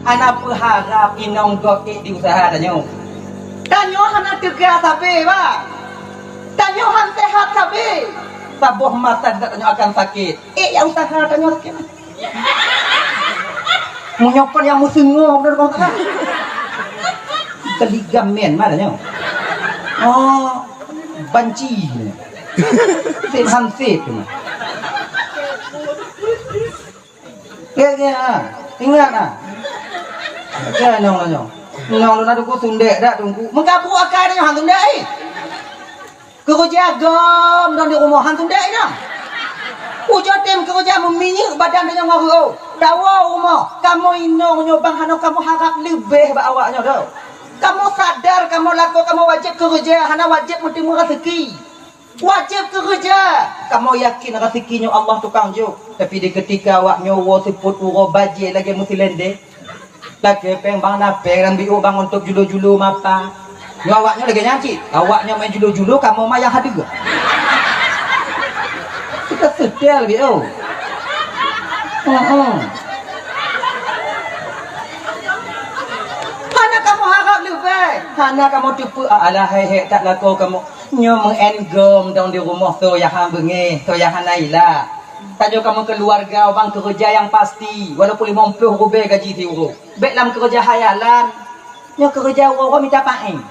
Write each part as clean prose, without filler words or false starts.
Anak berharap inong gokik di usaha tanyo. Tanyo anak tegak tapi pak. Tanyo han sehat tapi. Tabuh mata tak tanyo akan sakit. Yang usaha tanyo sakit. Menyokon yang musengong dari kau tak. Keligam men mana tanyo. Oh, banci. Sip hansip. Ya, ingat ah. Ya, nyong. Nyong lu nak tundek dak tunggu. Mengkapu akar ni han tundek. Kerja gom dan di rumah han tundek dah. Ujo tem kerja meminyak badan dia ngaru. Dawa rumah. Kamu inong nyobang hano kamu harap lebih ba awaknya dah. Kamu sadar kamu laku kamu wajib kerja, hana wajib mesti rezeki. Wajib kerja. Kamu yakin rezekinya Allah tukang jo. Tapi di ketika awak nyowo seput uro baje lagi mesti lende. Lagi peng bang nape dan biu bang untuk julu-julu mapa. Yo awaknya lagi nyanyi. Awaknya main julu-julu kamu mah yang hadir. Kita sedar biu. Hana kamu harap lebih. Hana kamu tipu alah hehe tak laku kamu. Nyo mengenggom daun di rumah tu yang hang bengeh, tu yang hang naila. Tanya kamu keluarga bang kerja yang pasti, walaupun 50 rubel gaji ti urut. Baik dalam kerja hayalan, nyo kerja orang minta paeng.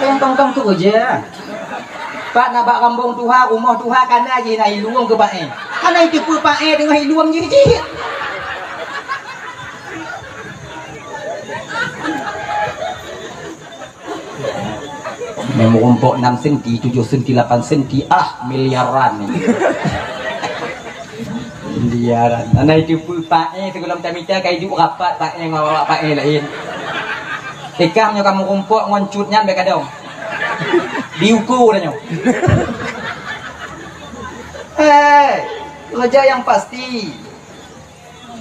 Yang tong-tong kerja. Pak nak bak rambung tuha, rumah tuha kana je nak iluang ke paeng. Kana tipu paeng dengan iluang je. Memang rumpuk 6 senti, 7 senti, 8 senti, miliaran ni. Miliaran. Anak itu pun pakai sebelum tamita kai juk rapat pakai ngawak pakai lain. Tekamnya kamu rumpuk ngoncutnya baik kadang. Diukur dah nyo. Kerja yang pasti.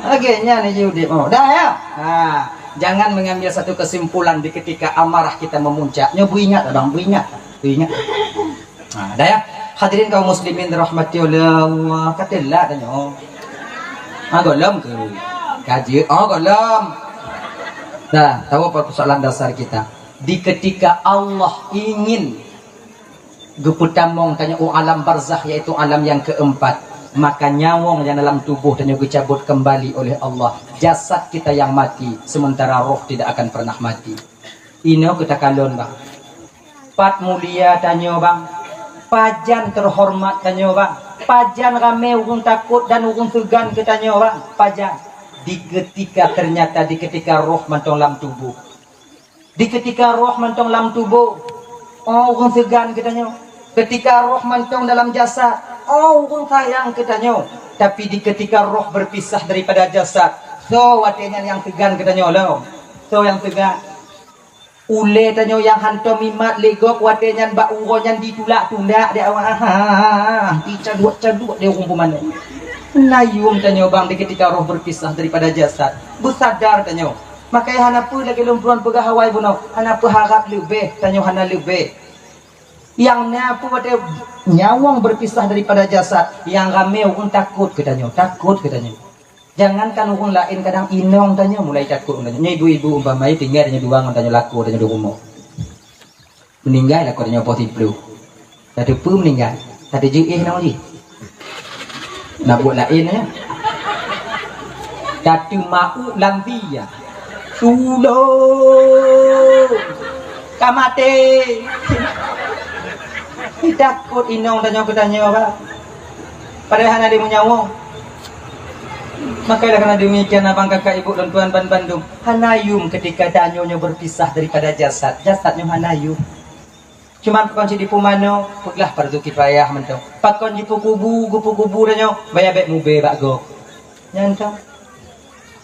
Agaknya ni judi. Oh, dah ya. Jangan mengambil satu kesimpulan di ketika amarah kita memuncak. Nyobu ingat abang, ingat. Dah ya. Hadirin kaum muslimin dirahmati oleh Allah. Katalah tanya. Golem ke? Kaji. Golem. Dah, tahu apa persoalan dasar kita? Di ketika Allah ingin geputamong tanya alam barzakh yaitu alam yang keempat. Maka nyawang yang dalam tubuh dan juga cabut kembali oleh Allah. Jasad kita yang mati, sementara roh tidak akan pernah mati. Ino kita kalon bang. Pat mulia tanya bang. Pajan terhormat tanya bang. Pajan rame urung takut dan urung segan kita tanya bang. Pajan. Di ketika roh mentong dalam tubuh. Di ketika roh mentong dalam tubuh. Urung segan kita tanya. Ketika roh mentong dalam jasad. Urung sayang katanya. Tapi di ketika roh berpisah daripada jasad, so watenya yang tegan katanya lo. So yang tegan. Ule tanyo yang hanto mimat legok watenya bak uronya ditulak-tulak dia awak. Dicaduk-caduk dia umpamanya. Nayung tanyo bang di ketika roh berpisah daripada jasad. Bersadar tanyo. Makanya hanapa lagi lumpuran pegawai buno. Hanapa harap lebih tanyo hana lebih. Yang napa pada nyawang berpisah daripada jasad, yang ramai orang takut katanya, jangankan orang lain kadang inong tanya mulai takut tanya. Nya ibu-ibu umpamai tinggal tanya dua tanya laku tanya di rumah. Meninggal laku tanya positif. Tadi pun meninggal. Tadi je nang ji. Nak buat lain ya. Tadi mau lambi ya. Sulo. Kamate. Takut inong tanya apa? Padahal ada menyawang. Makanya karena demikian abang kakak ibu dan tuan ban Bandung hanayum ketika danyonya berpisah daripada jasadnya hanayum. Cuman pakon di pumano peglah fardu kifayah mentong. Pakon di kubu danyo bayar baik mube bakgo. Nyantong.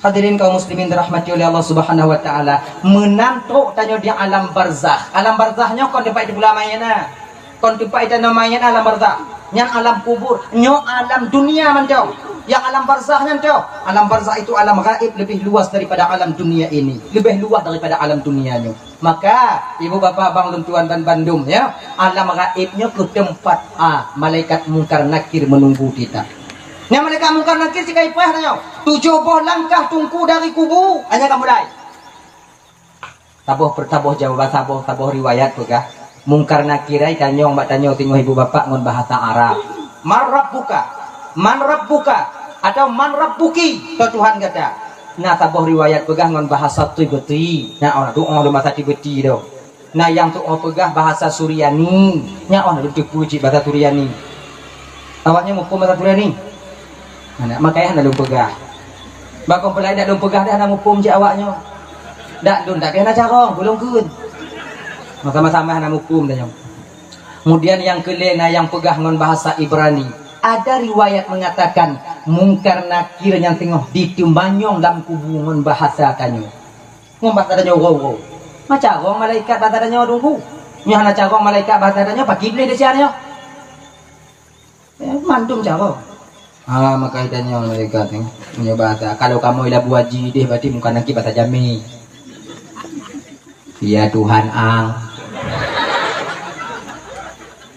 Hadirin kaum muslimin dirahmati oleh Allah Subhanahu wa taala, menantuk tanyo di alam barzakh. Alam barzahnya kon depan di bulan mayana. Kon tempat itu namanya alam barzakh. Yang alam kubur, nyo alam dunia mentau. Yang alam barzahnya mentau. Alam barzakh itu alam gaib lebih luas daripada alam dunia ini. Lebih luas daripada alam dunianya. Maka ibu bapak abang dan tuan dan Bandung ya, alam gaibnya ke tempat malaikat mungkar nakir menunggu kita. Yang mereka mungkar nakir jika ipah tanya 70 langkah tungku dari kubu hanya kamu mulai. Tabuh jawaban tabuh riwayat pegah. Mungkar nakir ai tanya mbak tanya tengok ibu bapak ngon bahasa Arab. Man rabbuka atau man rabbuki ke Tuhan kata. Nah tabuh riwayat pegah ngon bahasa Tibeti. Nah orang doa di bahasa Tibeti do. Nah yang tu pegah bahasa Suryani. Nya orang tu puji bahasa Suryani. Awaknya mau bahasa Suryani. Nah, makanya anda lumpegah. Bakong pelai dak lumpegah dah nak hukum je awaknya. Dak dun dak kena carong, belum kun. Sama-sama nak hukum dah nyong. Kemudian yang kelena yang pegah ngon bahasa Ibrani. Ada riwayat mengatakan mungkar nakir yang tengok ditumbanyong dalam kubungan bahasa kanyo. Ngombat adanya wow. Macam orang malaikat bahasa adanya dungku. Nya hana carong malaikat bahasa adanya pagi beli desiannya. Mandum carong. Maka itanya mereka punya bahasa. Kalau kamu ilah buat jidih berarti bukan lagi bahasa Jami. Ya Tuhan ang.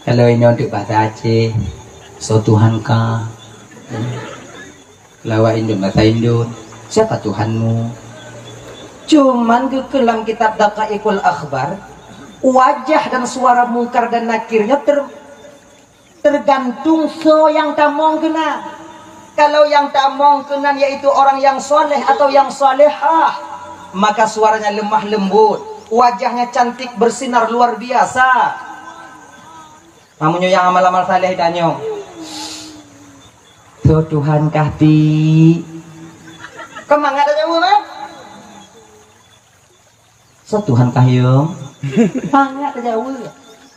Kalau ini untuk bahasa Aceh, so Tuhan ka. Lawa Indon bahasa Indon. Siapa Tuhanmu? Cuman ke dalam kitab Daqaiqul Akhbar, wajah dan suara mungkar dan nakirnya tergantung so yang tamong kena. Kalau yang tamong kena yaitu orang yang soleh atau yang solehah, maka suaranya lemah lembut, wajahnya cantik bersinar luar biasa. Namunnya yang amal-amal saleh danyo. So Tuhan kahti. Kemang ada jauh kan? So Tuhan kahyo. Sangat jauh.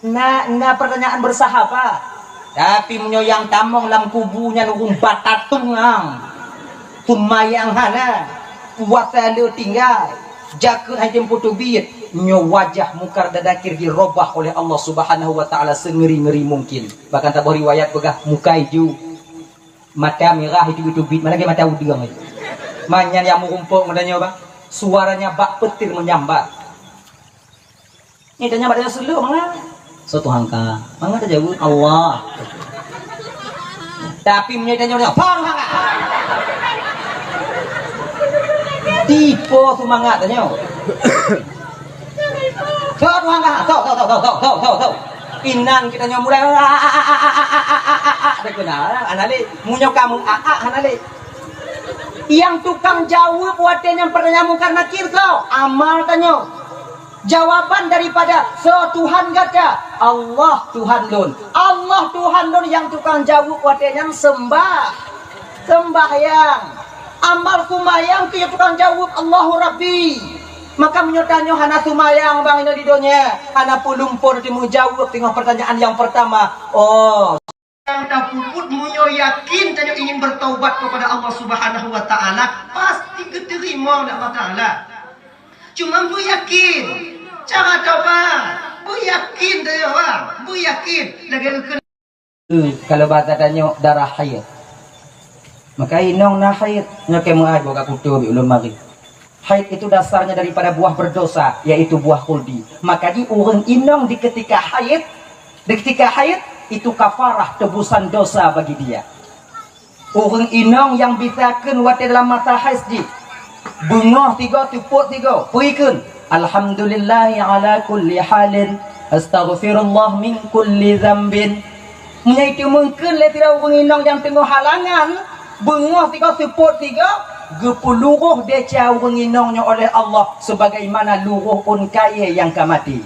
Nah pertanyaan bersahabat. Tapi menyoyang tamong lam kubunya nunggu batatungang tumayang hana puasa lu tinggal jakun hajim putubit nyo wajah mungkar dadakir dirobah oleh Allah Subhanahu wa taala sengeri-ngeri mungkin. Bahkan tabuh riwayat begah mukai ju mata merah itu bit mana ke mata udang itu. Manyan yang mengumpul menanya bang suaranya bak petir menyambar. Ini tanya badanya selu mana? So Tuhan ka, mangga ta jauh Allah. Tapi menyedanya bang hanga. Tipe semangat tanya. So Tuhan ka, tahu. Inan kita nyo mulai ada kena anale munyo kamu anale. Yang tukang jawab buatnya yang pertanyaan mungkar nakir kau amal tanya. Jawaban daripada so Tuhan kata Allah Tuhan lun. Allah Tuhan lun yang tukang jawab wadenya sembahyang. Amal sumayang ke tukang jawab Allahu Rabbi. Maka menyotanya hana sumayang bang ini di dunia. Hana pulumpur di jawab tengok pertanyaan yang pertama. Oh yang tak puput munyo yakin tanya ingin bertaubat kepada Allah Subhanahu wa taala pasti keterima oleh Allah taala. Cuma bu yakin cara coba bu yakin deh bang bu yakin lagi kalau bahasa tanya darah haid maka inong na haid nyake muad boga kutu bi ulun mari haid itu dasarnya daripada buah berdosa yaitu buah kuldi maka di urang inong di ketika haid itu kafarah tebusan dosa bagi dia urang inong yang bisakeun wate dalam masa haid bungoh 3 tupuk 3 puikeun alhamdulillahi ala kulli halin astaghfirullah min kulli dzambin menyaitu mungkin le tidak urang inong yang tengah halangan bungoh 3 tupuk 3 gepeluruh deca urang inongnya oleh Allah sebagaimana luruh unkaya yang kamati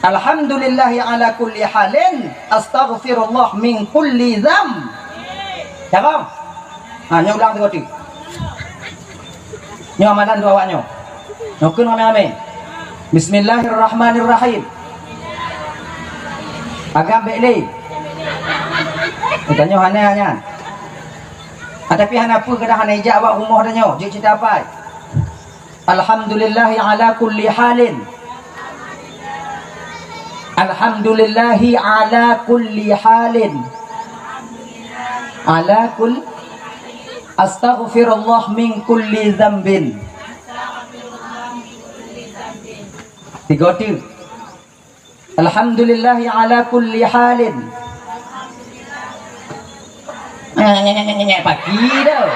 alhamdulillahi ala kulli halin astaghfirullah min kulli dzamb cakap hanya ulang 3 kali nyo amalan dua awaknya nyokun ame-ame bismillahirrahmanirrahim agam bekli tanya hanya ada pihak apa kedah hana ijak awak rumah danyo je cerita apa alhamdulillahi ala kulli halin alhamdulillahi ala kulli halin ala kulli astaghfirullah min kulli dzambin. 3 tim. Alhamdulillahi ala kulli halin. Pagi dah.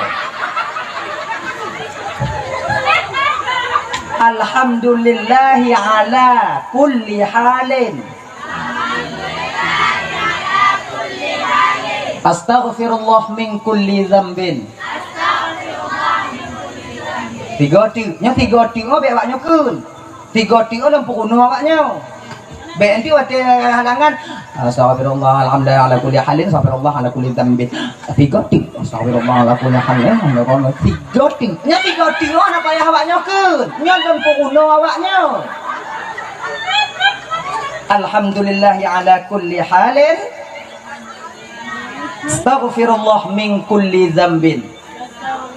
Alhamdulillahi ala kulli halin. Astaghfirullah min kulli dzambin. Tiga tiga awaknya kun. Tiga lempu kuno awaknya. Baik nanti waktu halangan astagfirullah alhamdulillah ala kulli halin astagfirullah ala kulli dzambin. Tiga astagfirullah ala kulli halin tiga ana payah awaknya kun. Nya lempu kuno awaknya. Alhamdulillah ala kulli halin astaghfirullah min kulli dzambin.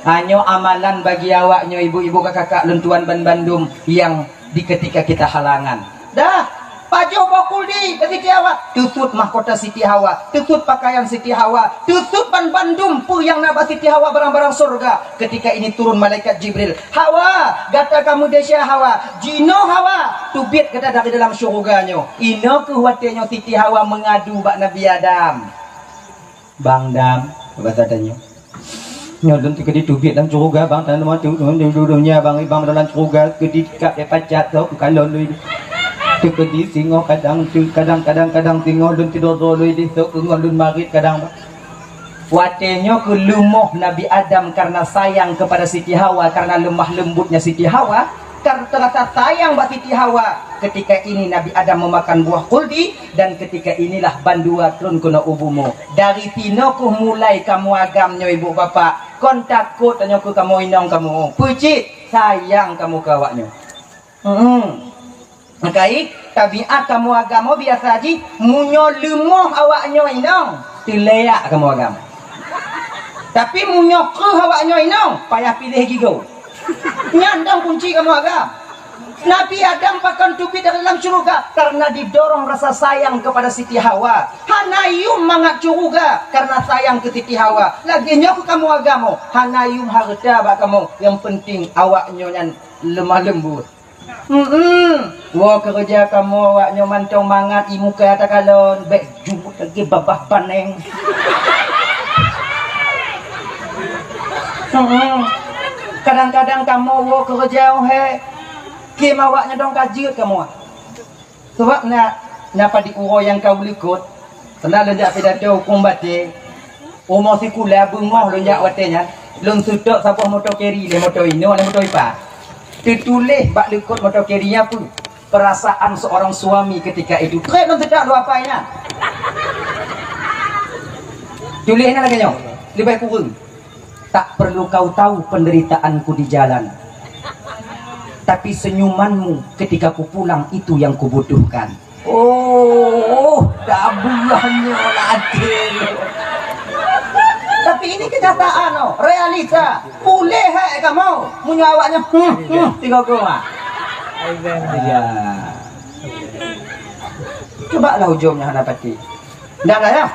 Hanya amalan bagi awaknya ibu-ibu kakak lentuan ban Bandung yang di ketika kita halangan. Dah, pajo bakul di Siti Hawa, tutut mahkota Siti Hawa, tutut pakaian Siti Hawa, tutut ban Bandung pu yang nabah Siti Hawa barang-barang surga. Ketika ini turun malaikat Jibril. Hawa, gata kamu desya Hawa, jino Hawa, tubit kata dari dalam surganya. Ino kehwatiannya Siti Hawa mengadu bak Nabi Adam. Bang Dam, bahasa tanya. Nyodon tu kedi tubit dalam surga bang, tanah mati dunia bang, bang dalam surga kedi kap dia pacat tu kalau lui tu kedi singo kadang singo dun tidur lui di tu ngolun marit kadang. Watenya ke lumuh Nabi Adam karena sayang kepada Siti Hawa, karena lemah lembutnya Siti Hawa, karena ternyata sayang buat Siti Hawa. Ketika ini Nabi Adam memakan buah kuldi, dan ketika inilah bandua turun kena ubumu. Dari tino ku mulai kamu agamnya ibu bapak, kon takut tanya ku kamu inong kamu, pucit sayang kamu kawaknya. Makai tabiat kamu agama biasa aja, munyo lemoh awaknya inong, tileak kamu agama. Tapi munyo ke awaknya inong, payah pilih gigo. Nyandang kunci kamu agama. Nabi Adam pakan tubit dalam surga karena didorong rasa sayang kepada Siti Hawa. Hanayum mangat surga karena sayang ke Siti Hawa. Lagi nyok kamu agama, hanayum harta bak kamu. Yang penting awaknya yang lemah lembut. Wah kerja kamu awaknya mantong mangat imu ke atas kalon, baik jumpa lagi babah paneng. Kadang-kadang kamu wah kerja Kim awaknya dong kajut kamu. Sebab napa diuro yang kau likut. Senang lenjak pidato hukum bate. Umur sikula bungoh lenjak watenya. Lung sutok sabuh motor keri le motor ini le motor ipa. Ditulis bak likut motor kerinya pun perasaan seorang suami ketika itu. Keren non tidak dua apanya. Tulisnya lagi nyok. Lebih kurang. Tak perlu kau tahu penderitaanku di jalan. Tapi senyumanmu ketika ku pulang itu yang kubutuhkan. Oh, dabulahnya ladil. Tapi ini kenyataan, oh, realita. Boleh kamu punya awaknya tiga koma. Ya. Coba lah ujungnya dapati. Tidak ada ya.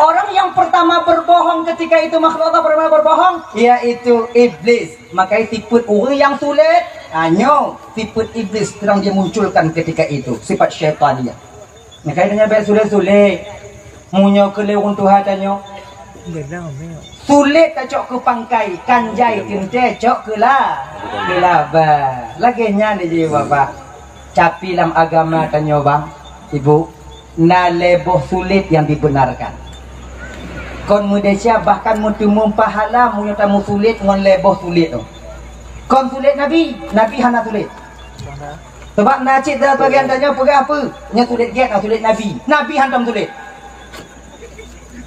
Orang yang pertama berbohong ketika itu makhluk Allah pertama berbohong, yaitu iblis. Makanya tiput orang yang sulit, hanya tiput iblis terang dia munculkan ketika itu sifat syaitan dia. Makanya dia baik sulit-sulit, munyo ke lewung Tuhan tanya. Sulit tak cok ke pangkai, kanjai kente cok ke lah, lagi nyane je bapak. Capi dalam agama tanya bang, ibu, na leboh sulit yang dibenarkan. Kon muda bahkan mutumu pahala mu tamu sulit ngon leboh sulit tu. Kon sulit Nabi hana sulit. Sebab nacik dah bagian tanya pegang apa? Nya sulit get sulit Nabi hantam sulit.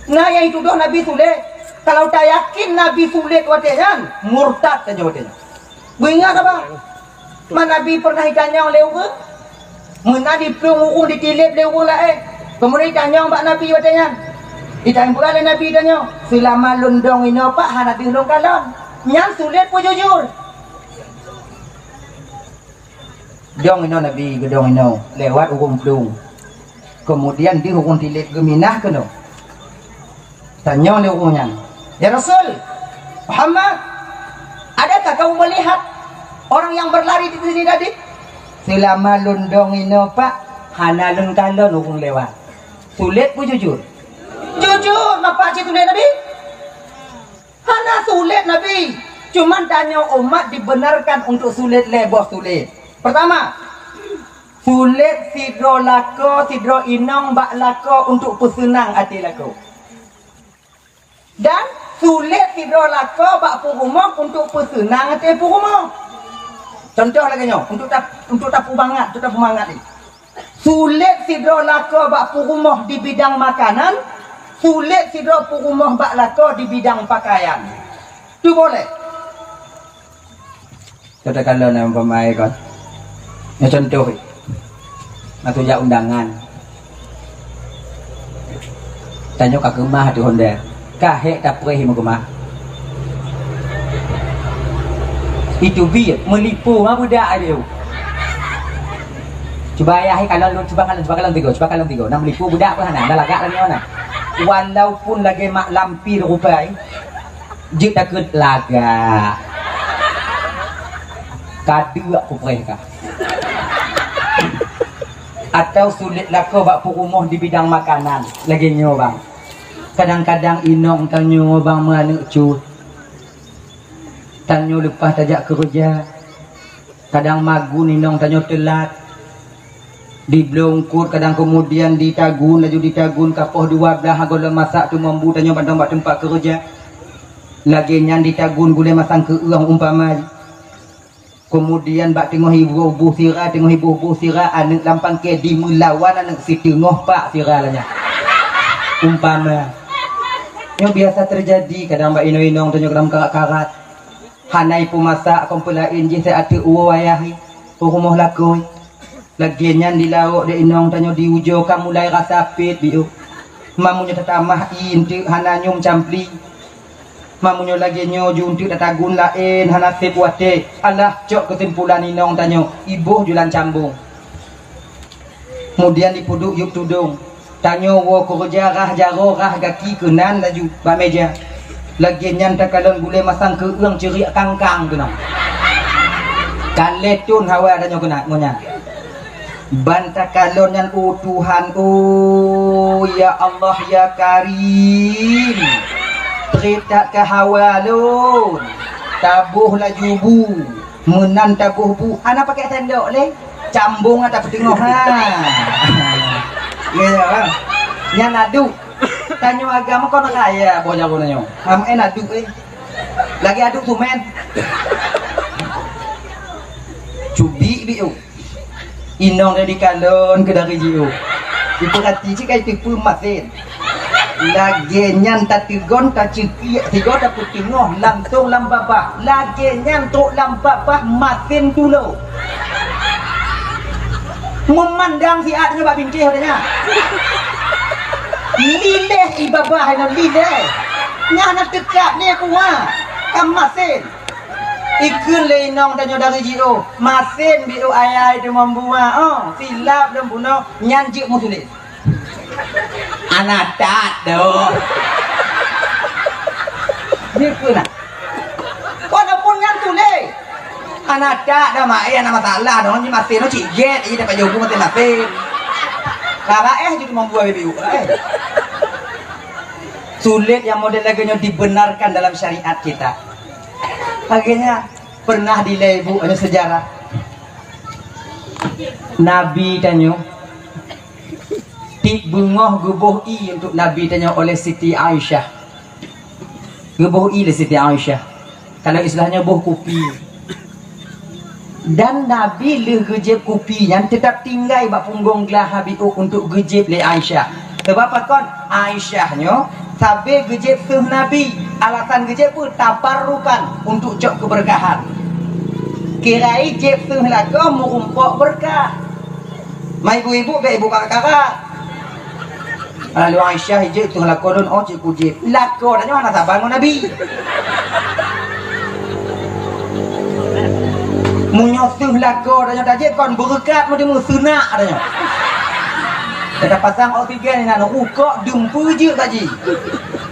Nah yang itu doh Nabi sulit. Kalau tak yakin Nabi sulit watian, murtad tanya watian. Ingat apa? Mana Nabi pernah ditanya oleh orang? Mana di pelung ditilip oleh orang lain. Kemudian ditanya mbak Nabi watian. Ditanya pula oleh Nabi tanya, selama lundong ini apa hana dilung kalon. Yang sulit pun jujur. Dong ini Nabi gedong ini lewat hukum pelung. Kemudian di hukum tilip geminah ke no. Tanya oleh hukumnya, ya Rasul Muhammad, adakah kamu melihat orang yang berlari di sini tadi? Selama lundong ini apa hana lung kalon hukum lewat. Sulit pun jujur. Jujur, apa aja tulis Nabi? Hana sulit Nabi. Cuman tanya umat dibenarkan untuk sulit lebih sulit. Pertama, sulit sidro lako, sidro inong bak lako untuk pesenang hati lako. Dan sulit sidro lako bak purumah untuk pesenang hati purumah. Contoh lagi nyo, untuk tapu bangat, untuk tapu bangat ni. Sulit sidro lako bak purumah di bidang makanan, sulit sidro purumah bak lako di bidang pakaian. Tu boleh. Katakanlah nama pemain kan. Ya contoh. Atau ya undangan. Tanya ke rumah tu Honda. Kahek tak perih mau rumah. Itu biar melipu mah budak dia. Cuba ayah kalau cuba kalau tiga. Nak melipu budak pun hana, dah lagak lagi mana. Walaupun lagi mak lampir rupai, je takut lagak. Kadu aku perih. Atau sulit lako bak rumah di bidang makanan lagi nyo bang. Kadang-kadang inong tanyo bang mana cu. Tanyo lepas tajak kerja. Kadang magun inong tanyo telat. Di blongkur kadang kemudian ditagun laju ditagun kapoh 12 agol masak tu mambu tanyo bandang bak tempat kerja. Lagi nyan ditagun gule masang ke uang umpama. Kemudian bak tengok ibu sirah anak lampang ke di melawan anak si tengok pak sirah lahnya. Umpama. Yang biasa terjadi kadang bak inong-inong tanya kadang karat-karat. Hanai pemasak kompelain je saya ada uwa wayahi. Rumah lakoi. Lagian di lauk de inong tanya di ujo kamu mulai rasa pit biu. Mamunya tetamah inti hananyum campli. Mamunyo lagi nyo juntik datagun lain hana sebuate alah cok kesimpulan inong tanyo ibuh jualan cambung kemudian dipuduk yuk tudung tanyo wo kerja rah jaro rah gaki kenan laju bak meja lagi nyan takalon gule masang ke uang cerik kangkang tu nak kaletun hawa tanyo kena ngonya bantakalon nyan Tuhan ya Allah ya Karim cerita ke hawalun tabuh lajubu menan tabuh bu ana pakai sendok le cambung atau tengok ha ya bang nya nadu tanyo agama kono kaya boja kono nyo am adu lagi adu sumen cubi biu inong dari kalon ke dari jiu diperhati cik tipu masin lagi nyan tatigon taciki tiga dapat tengok langsung lambabah lagi nyan truk lambabah makin dulu memandang si adnya bak bingkih adanya lileh ibabah ina lileh nyana tekak ni aku kamasin ikun le inong tanyo dari jio masin biu ayai tu membuat silap dan bunuh nyanjik musulis anak tak doh. Ni pun nak. Walaupun yang tu le. Anak tak dah mak anak masalah dong ni masih no ciget ini dapat jogu mati masih. Kalau jadi membuat biu. Sulit yang model lagunya dibenarkan dalam syariat kita. Akhirnya pernah dilebu ada sejarah. Nabi tanyo tik bungoh gebuh i untuk Nabi tanya oleh Siti Aisyah. Gebuh i oleh Siti Aisyah. Kalau istilahnya buh kopi. Dan Nabi le gejep kopi yang tetap tinggal bak punggung gelah habiu untuk gejep le Aisyah. Sebab apa kon Aisyahnya sabe gejep seh Nabi. Alasan gejep pun tabarrukan untuk cok keberkahan. Kirai jep seh lako murumpok berkah. Mai ibu-ibu be ibu kakak-kakak. Lalu Aisyah hijau tu lakonon cik kujib lakon aja mana sabangun Nabi munyosuh lakon aja tajik kon berkat mau demu sunak adanya kita pasang oksigen ni nak ukok dumpu je tadi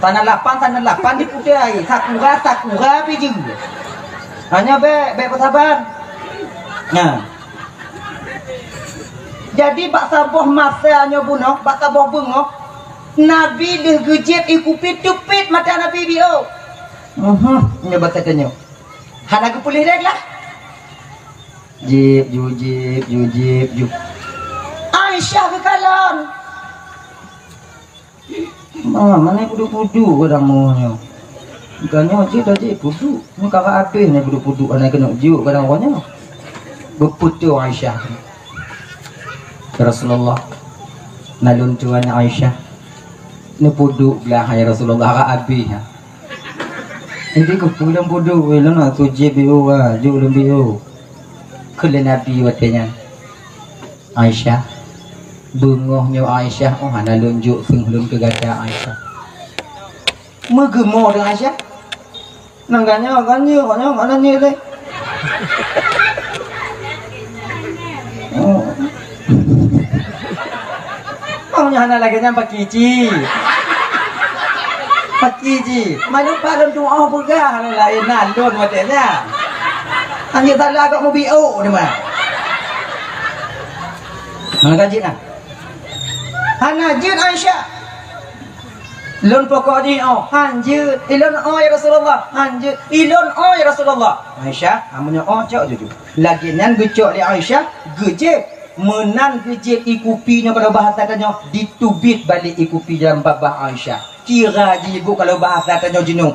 tanah lapan dipudai sakura piji hanya be bersabar nah jadi bak saboh masanya bunuh bak saboh bengok Nabi dah gejep ikupi tupit mata Nabi bio. Nyoba tanya. Han aku pulih dek lah. Jip, ju. Aisyah ke kalon. Mana pudu-pudu kadang monya. Bukannya je pudu. Ni kakak habis ni pudu-pudu anak kena juk kadang monya. Berputu Aisyah. Rasulullah nalun tuan Aisyah. Ni pudu belah ya Rasulullah kakak habis ya. Ini ke pulang pudu welan tu je bio wa, juk lebio. Kele Nabi watenya. Aisyah bungohnya Aisyah ana lunjuk senglun ke gada Aisyah. Megemo dengan Aisyah. Nangganya ana ni le. Maunya ana lagi nyampak kici. Pakiji, mana paling doa pegang lain nalun matanya. Hanya salah kau mau bio ni mah. Mana kaji nak? Hana jin Aisyah. Lun pokok ni hanjut. Ilon ya Rasulullah. Hanjut. Ilon ya Rasulullah. Aisyah, amunnya cok jujur. Lagi nan gecok li Aisyah, gejek. Menan gejek ikupinya kalau bahasa katanya ditubit balik ikupi dalam babah Aisyah. Kira je ibu kalau bahasa katanya jenuh.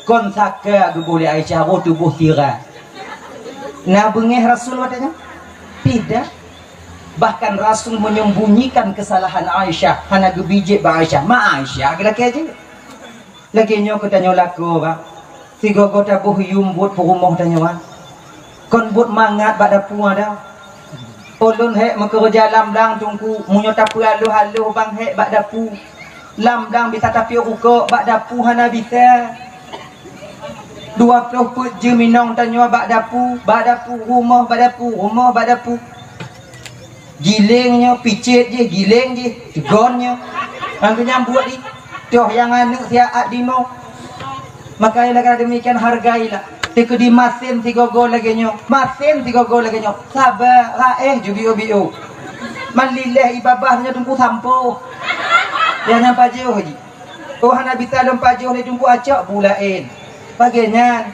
Kon saka boleh Aisyah roh tubuh kira. Nah bengeh Rasul katanya? Tidak. Bahkan Rasul menyembunyikan kesalahan Aisyah. Hana gebijik bah Aisyah. Ma Aisyah laki aja. Lagi nyo katanya laku ba. Tiga kota buh yumbut perumah tanya wan. Kon but mangat pada puang dah. Ulun hek mekerja lamdang tungku munyo tapu halu bang hek bak dapu. Lamdang bisa tapi ruko bak dapu hana bisa. 20 put je minong tanya bak dapu rumah bak dapu. Gilingnya picit je, giling je, tegonnya. Angka nyambut di. Toh yang anu siat dimo. Makanya kalau demikian hargailah. Teka di masin 3 gol lagi nyo. Sabar, jubio. Manlileh ibabahnya tunggu sampo. Yang nampak jauh haji. Oh hana bisa lompat jauh ni tunggu acak bulain. Baginya.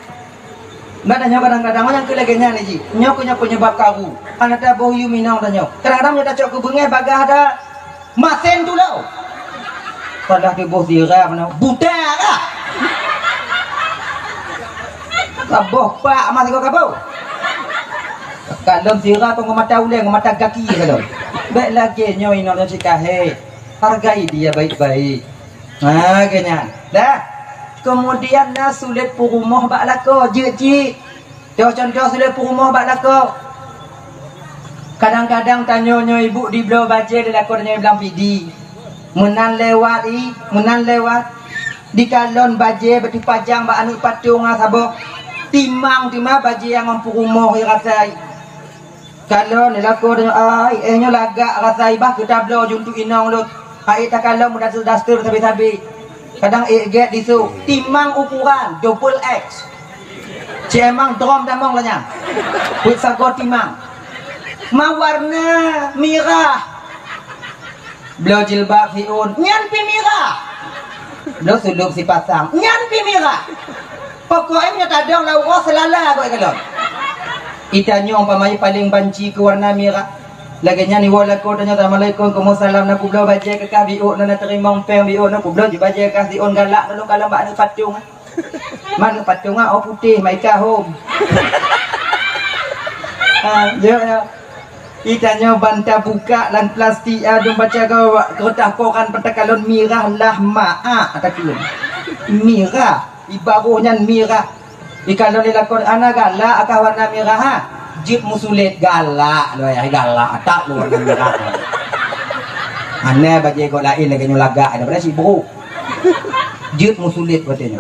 Nadanya kadang-kadang yang kelagenya ni ji. Nyok penyebab karu. Hana tak bohyu minang tanya. Kadang-kadang nyok tak cok ke bengai bagah ada masin tu lau. Kalau tu boh zira mana buta lah. Kaboh pak mas kau kaboh. Kalau zira tu mata uleng mata kaki kalau. Baik lagi nyo ino nak cikahe. Hargai dia baik-baik. Nah kenya. Dah. Kemudian na sulit purumah bak lako je. Contoh sulit purumah bak lako. Kadang-kadang tanya ibu di belah baca dia lako dia bilang pidi. Menan lewat di kalon baje beti pajang bak anu patung sabo. Timang baje yang mampu rumah rasai. Kalon dia lako dia nyo lagak rasai bah kita belah juntu inang lut. Hai tak kalon mudah dastur sabi-sabi. Kadang get disu timang ukuran double X. Cemang drom damong lanya. Wit sago timang. Ma warna merah. Belo jilbab hiun nyan pi merah. Belo sulup si pasang nyan pi merah. Pokoknya kadang lawa selala kau kalon. Itanya umpamanya paling banci ke warna merah. Laganya ni wala ko tanya assalamualaikum salam nak kublo baca ke kabiu nak terima umpeng biu nak kublo je baca ke dion galak kalau bak nak patung. Mana patung putih mai ka hom. Ya. Itanya banta buka lan plastik adum baca kertas koran petakalon mirah lah maa atakulun. Mirah ibaruhnya mirah. Ikalon dilakon ana galak ka warna mirah ha. Jip musulit galak lo ya galak tak lo warna merah. Aneh baje kok lain lagi nyolagak ada pada sibuk. Jip musulit katanya.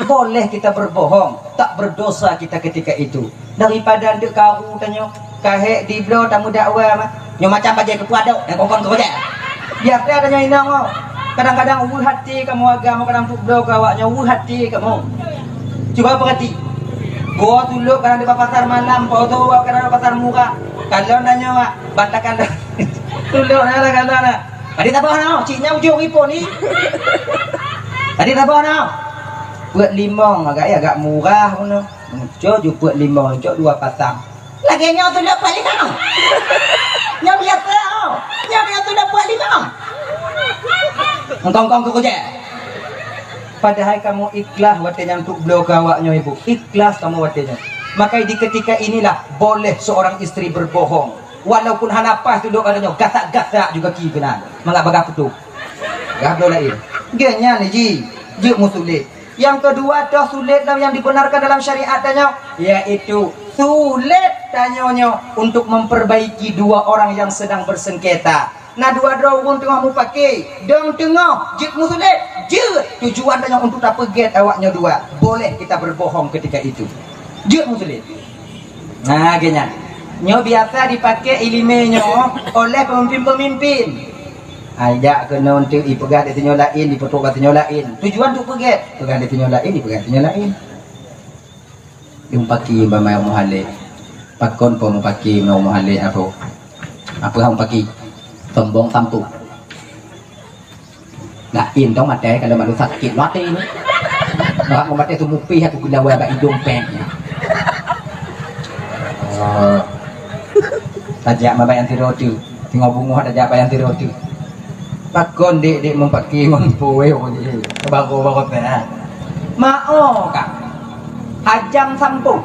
Boleh kita berbohong, tak berdosa kita ketika itu. Daripada ndek kau tanya kahek di blo tamu dakwah mah. Nyo macam baje kepuadau yang kongkon kerja. Biar dia tanya inang oh. Kadang-kadang ul hati kamu agama kadang tuk blo kawaknya ul hati kamu. Coba perhati. Gua dulu karena di pasar malam, kau tahu karena di pasar murah. Kalau nanya mak, batakan dah. Dulu nanya kalau Tadi tak apa nak, ciknya ujung ipo ni. Tadi tak apa nak. Buat limong agak murah pun. Cok ju buat limong, cok 2 pasang. Lagi nyo tu dapat limong. Nyo biasa. Nyo biasa tu dapat limong. Engkong ke je. Padahal kamu ikhlas watenya untuk bloga awaknya ibu. Ikhlas kamu watenya. Maka di ketika inilah boleh seorang istri berbohong. Walaupun hanapas tu duk katanya gasak-gasak juga kena. Mangak bagak tu. Gablo lain. Genya ni ji. Je musulit. Yang kedua dah sulit yang dibenarkan dalam syariat tanya, yaitu sulit tanyanya untuk memperbaiki dua orang yang sedang bersengketa. Nah dua orang tengah mu pakai, dong tengah, jik mu sulit, je tujuan tanya untuk tak peget awaknya dua. Boleh kita berbohong ketika itu. Jik mu sulit. Nah genya. Nyo biasa dipakai ilimenya oleh pemimpin-pemimpin. Ajak kena untuk dipegang di tinyo lain, dipetuk ke tinyo lain. Tujuan untuk pegang, pegang di tinyo lain, dipegang tinyo lain. Yung paki bamay muhali. Pakon po mo paki no muhali apa? Apa hang paki? Tombong tampu. Lain dong mate kalau malu sakit mati ini. Bak mo mate sumupi aku guna wa ba hidung pen. Oh. Tajak mabay antirotu. Tinggal bunga tajak bayang antirotu. Pakon dek mempaki mempuwe bago teh. Mao kak. Hajam sampu.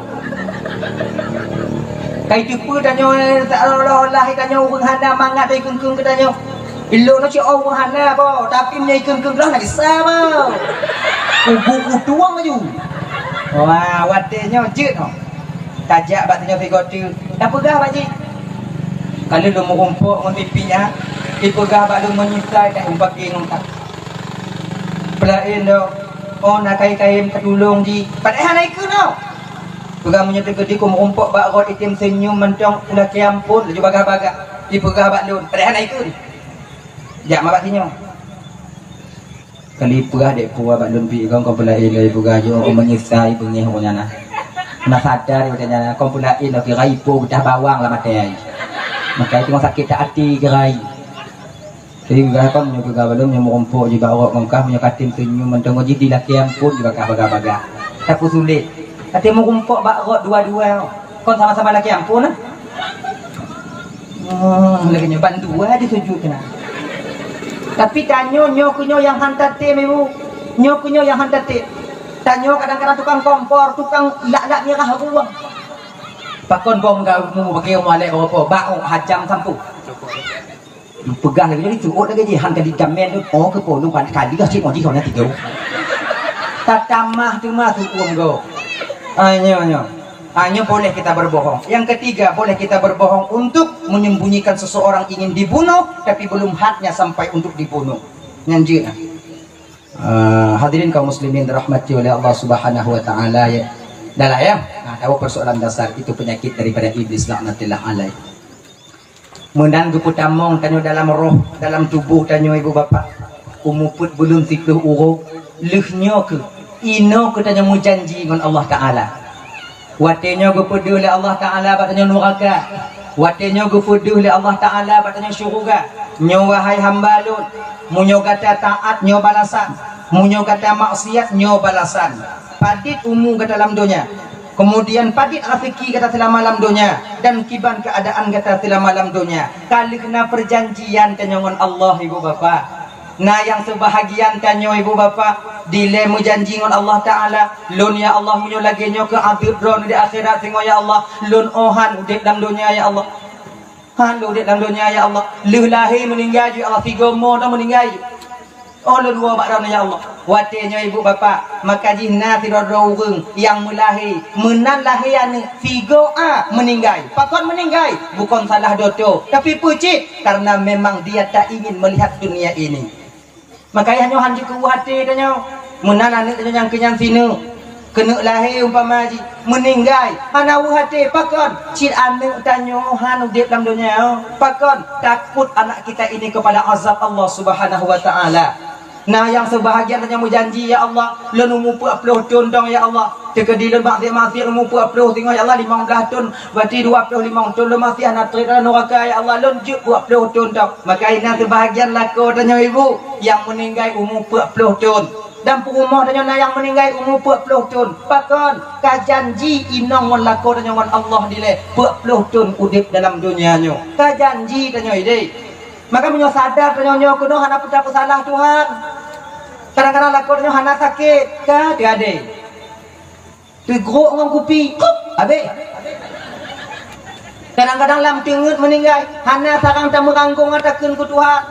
Kai tipu danyo Allah danyo penghana mangat dai kengkeng ke danyo. Ilo no ci au penghana po, tapi nyai kengkeng lah nak sama. Kubu tuang aju. Wah, watenya jeut no. Tajak batnya figotu. Dah pegah pak ji. Kalau lu mau kumpul ngon pipinya, ipegah bak lu menyisai dah umpaki ngongkak. Pelain do. Oh nak kai-kai ketulung ji. Padahal naik ke no. Pegah menyata ke di ku mengumpuk bak rot itim senyum mencong udah kiampun laju bagah-bagah. Ipegah bak lu. Padahal naik ke ni. Jak mabak senyum. Kali pegah dek puah bak lun pi kau pelain lai pegah jo menyisai bengih punya nah. Nak sadar katanya kau pelain lagi raipo dah bawang lah matai. Maka itu sakit hati gerai. Jadi berapa menyukai balum yang merompok di bawah mengkah menyakatin senyum mentengok jadi laki ampun juga baga-baga. Tapi sulit. Hati merompok bakrot dua-dua. Kau sama-sama laki ampun ah. Lagi nyoban dua disujud kena. Tapi tanyo nyokunyo yang hantar tim ibu. Nyokunyo yang hantar tim. Tanyo kadang-kadang tukang kompor, tukang lak-lak merah ruang. Pakon bom kau mu pakai malek apa bau hajam sampu. Pegang lagi jadi cuut lagi je hang kali gamen tu oh ke polu kan kali dah cik modi kau nanti kau. Tatamah tu mah tu uang kau. Hanya boleh kita berbohong. Yang ketiga boleh kita berbohong untuk menyembunyikan seseorang ingin dibunuh tapi belum haknya sampai untuk dibunuh. Nyanjir. Hadirin kaum muslimin dirahmati oleh Allah Subhanahu wa taala ya. Dah lah ya. Nah, tahu persoalan dasar itu penyakit daripada iblis laknatillah alaih. Mendan guputamong tanyo dalam roh, dalam tubuh tanyo ibu bapa. Umuput belum tikluh uruk, lehnya ke ino ke tanyo mujanji dengan Allah taala. Watenya gupuduh oleh Allah taala batanya neraka. Watenya gupuduh oleh Allah taala batanya syurga. Nyo wahai hamba lun, munyo kata taat nyo balasan, munyo kata maksiat nyo balasan. Padit umum ke dalam dunia. Kemudian padit afiki kata telah malam dunia. Dan kiban keadaan kata telah malam dunia. Kali kena perjanjian tanyangan Allah ibu bapa. Nah yang sebahagian tanyo ibu bapa. Dile mujanji dengan Allah Ta'ala. Lun ya Allah munyo lagi nyo ke abidron di akhirat. Tengok ya Allah. Lun ohan udik dalam dunia ya Allah. Han udik dalam dunia ya Allah. Luh lahir meninggal ya Allah. Tiga mo dah meninggal. Oh dua bakran ya Allah. Watenya ibu bapa, maka jinna tirodorung yang mulahi menan lahian figo a meninggal. Pakon meninggal bukan salah doto, tapi pucit karena memang dia tak ingin melihat dunia ini. Maka hanya hanju ke hati tanya menan anak tanya yang kenyang sini kena lahir umpama ji meninggal ana hati pakon cil anak tanya han udip dalam dunia pakon takut anak kita ini kepada azab Allah Subhanahu wa taala. Nah yang sebahagian tanya mu janji ya Allah, lun umur 40 tahun dong ya Allah. Tekedi lun masih umur 40 tengok ya Allah 15 tahun, berarti 25 tahun lun masih anak terika neraka ya Allah, lun juk 40 tahun dong. Maka ini sebahagian lako tanya ibu yang meninggal umur 40 tahun. Dan rumah tanya na yang meninggal umur 40 tahun. Pakon ka janji inong mon lako tanya mon Allah dile 40 tahun udip dalam dunianya. Ka janji tanya ide. Maka punya sadar tanya kuno hana putra pesalah Tuhan. Kadang-kadang lakonnya hana sakit, ka tiade. Tu grok ngam kupi, abe. Kadang-kadang lam tengut meninggal, hana sarang tamu ranggung atakeun ku Tuhan.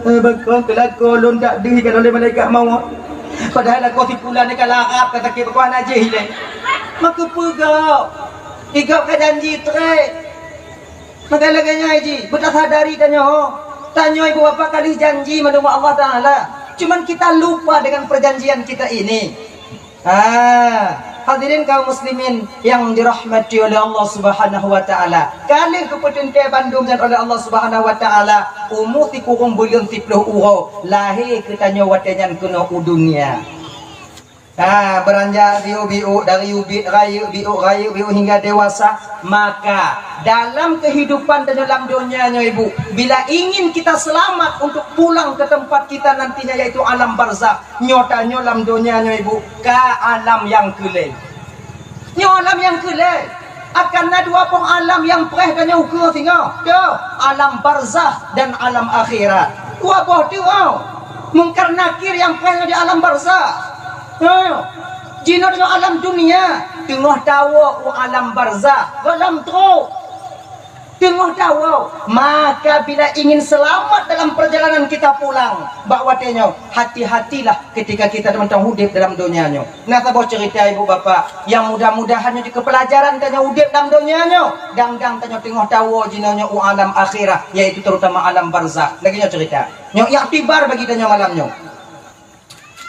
Bakon kelakon tak dihikan oleh malaikat maut. Padahal aku sipulan dekat larap kata ke Tuhan aja hilang. Maka pegau. Igap ka janji tre. Maka laganya haji, betul sadari tanya ibu bapa kali janji menurut Allah Ta'ala. Cuman kita lupa dengan perjanjian kita ini. Hadirin kaum muslimin yang dirahmati oleh Allah Subhanahu wa Ta'ala. Kali keputusan Bandung dan oleh Allah Subhanahu wa Ta'ala, umur ti kurung bulan 10 uro, lahir ketanya watanyan kena dunia. Beranjak biu dari biu hingga dewasa, maka dalam kehidupan dan dalam dunianya ibu, bila ingin kita selamat untuk pulang ke tempat kita nantinya yaitu alam barzakh, nyotanya dalam dunianya ibu ke alam yang kelai. Alam yang kelai akan ada dua pong alam yang preh dan ukur tengok. Alam barzakh dan alam akhirat. Dua boh tu mungkar nakir yang preh di alam barzakh. Jina dengan alam dunia tengah tahu alam barzakh dalam teruk tengah tahu. Maka bila ingin selamat dalam perjalanan kita pulang, bakwatnya hati-hatilah ketika kita tentang hidup dalam dunianya. Nah saya cerita ibu bapa yang mudah-mudahan di kepelajaran tanya hidup dalam dunianya, dang-dang tanya tengah tahu jinanya alam akhirat, yaitu terutama alam barzakh. Lagi cerita yang iktibar bagi tanya malamnya.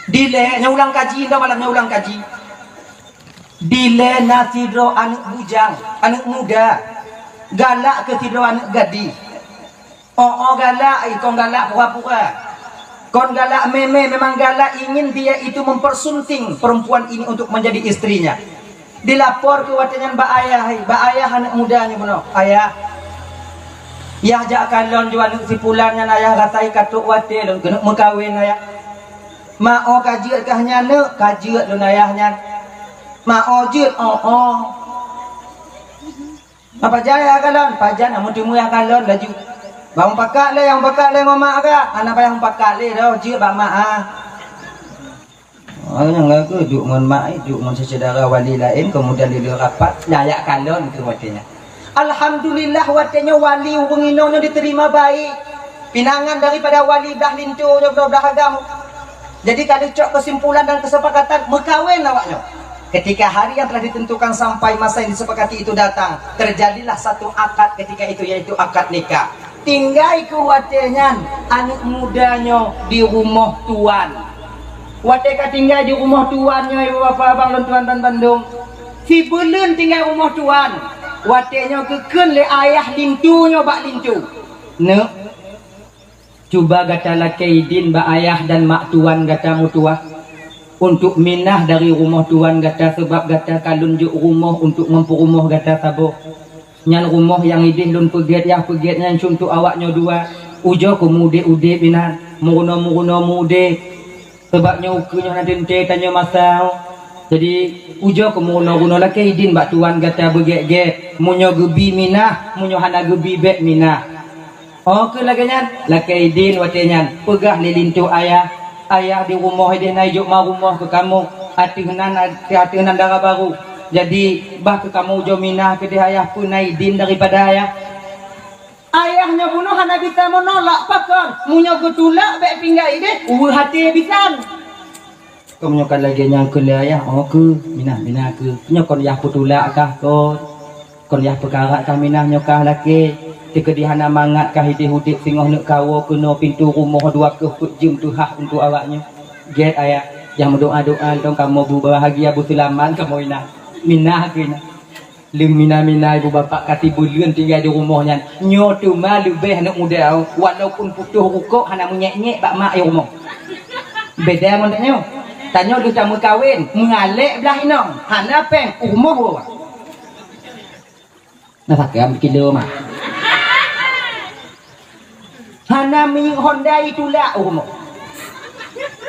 Dile ulang kaji, indah malamnya ulang kaji. Dile na tidro anak bujang, anak muda, galak ke tidro anak gadi. Galak, ikon galak pura-pura. Kon galak memang galak, ingin dia itu mempersunting perempuan ini untuk menjadi istrinya. Dilapor ke watangan mbak ayah anak mudanya benar. Ayah, ya jak kalon jual si pulannya ayah katai katuk wate dan kena mengkawin ayah. Ma'o kajiat kahnya ne, kajiat lu ayahnya. Ma'o jiat, apa jaya kalon? Pajan amun timu yang kalon laju. Bang pakak le yang pakak le mama ka. Anak yang pakak le dah jiat ba ma yang lagu juk mon mak juk mon saudara wali lain kemudian dia rapat layak kalon ke watenya. Alhamdulillah watenya wali wenginonya diterima baik. Pinangan daripada wali dah lintu dah agama. Jadi kalau cok kesimpulan dan kesepakatan berkawin awaknya. Ketika hari yang telah ditentukan sampai masa yang disepakati itu datang, terjadilah satu akad ketika itu, yaitu akad nikah. Tinggal kuatnya anak mudanya di rumah tuan. Wateka tinggal di rumah tuannya ibu bapak abang dan tuan dan Bandung. Si belun tinggal rumah tuan. Watenya keken le ayah lintunya bak lintu. Ne. Cuba gata lakaidin ba ayah dan mak tuan gata mutua untuk minah dari rumah tuan gata, sebab gata kalun juk rumah untuk memperumah gata sabo. Nyan rumah yang idin lun peget yang pegetnya untuk awaknya dua. Ujo ku mude binan muruno mude sebabnya ukunya nanti tanya masau. Jadi ujo ku muruno lakaidin ba tuan gata beget munyo gebi minah munyo hana gebi bek minah. Ke laganya lakaidin watenya pegah lilintu ayah di rumah dia naik mau rumah ke kamu hati-hati darah baru. Jadi bah ke kamu jominah ke dia ayah pun naidin daripada ayah. Ayahnya bunuh hana bisa menolak pakon munyo ketulak bek pinggai deh hati bisan. Kamu nyokan lagi yang ke ayah ke minah ke nyokon yah putulak kah kon yah perkara kah minah nyokah laki. Jika dihana mangat kah hidih-hudih singoh nak kawo kena pintu rumah dua ke jem tu hak untuk awaknya. Get ayah yang berdoa-doa dong kamu bu bahagia bu selamat kamu minah ke ina. Leng mina-mina ibu bapak kati bulan tinggal di rumahnya. Nyo tu mah lebih anak muda. Walaupun putuh rukuk hana menyek-nyek bak mak yang rumah. Beda mon nyo. Tanya lu tak kawin, mengalek belah inong. Hana peng rumah bawa. Nah takam kilo mah. Hana mi Honda itulah rumah.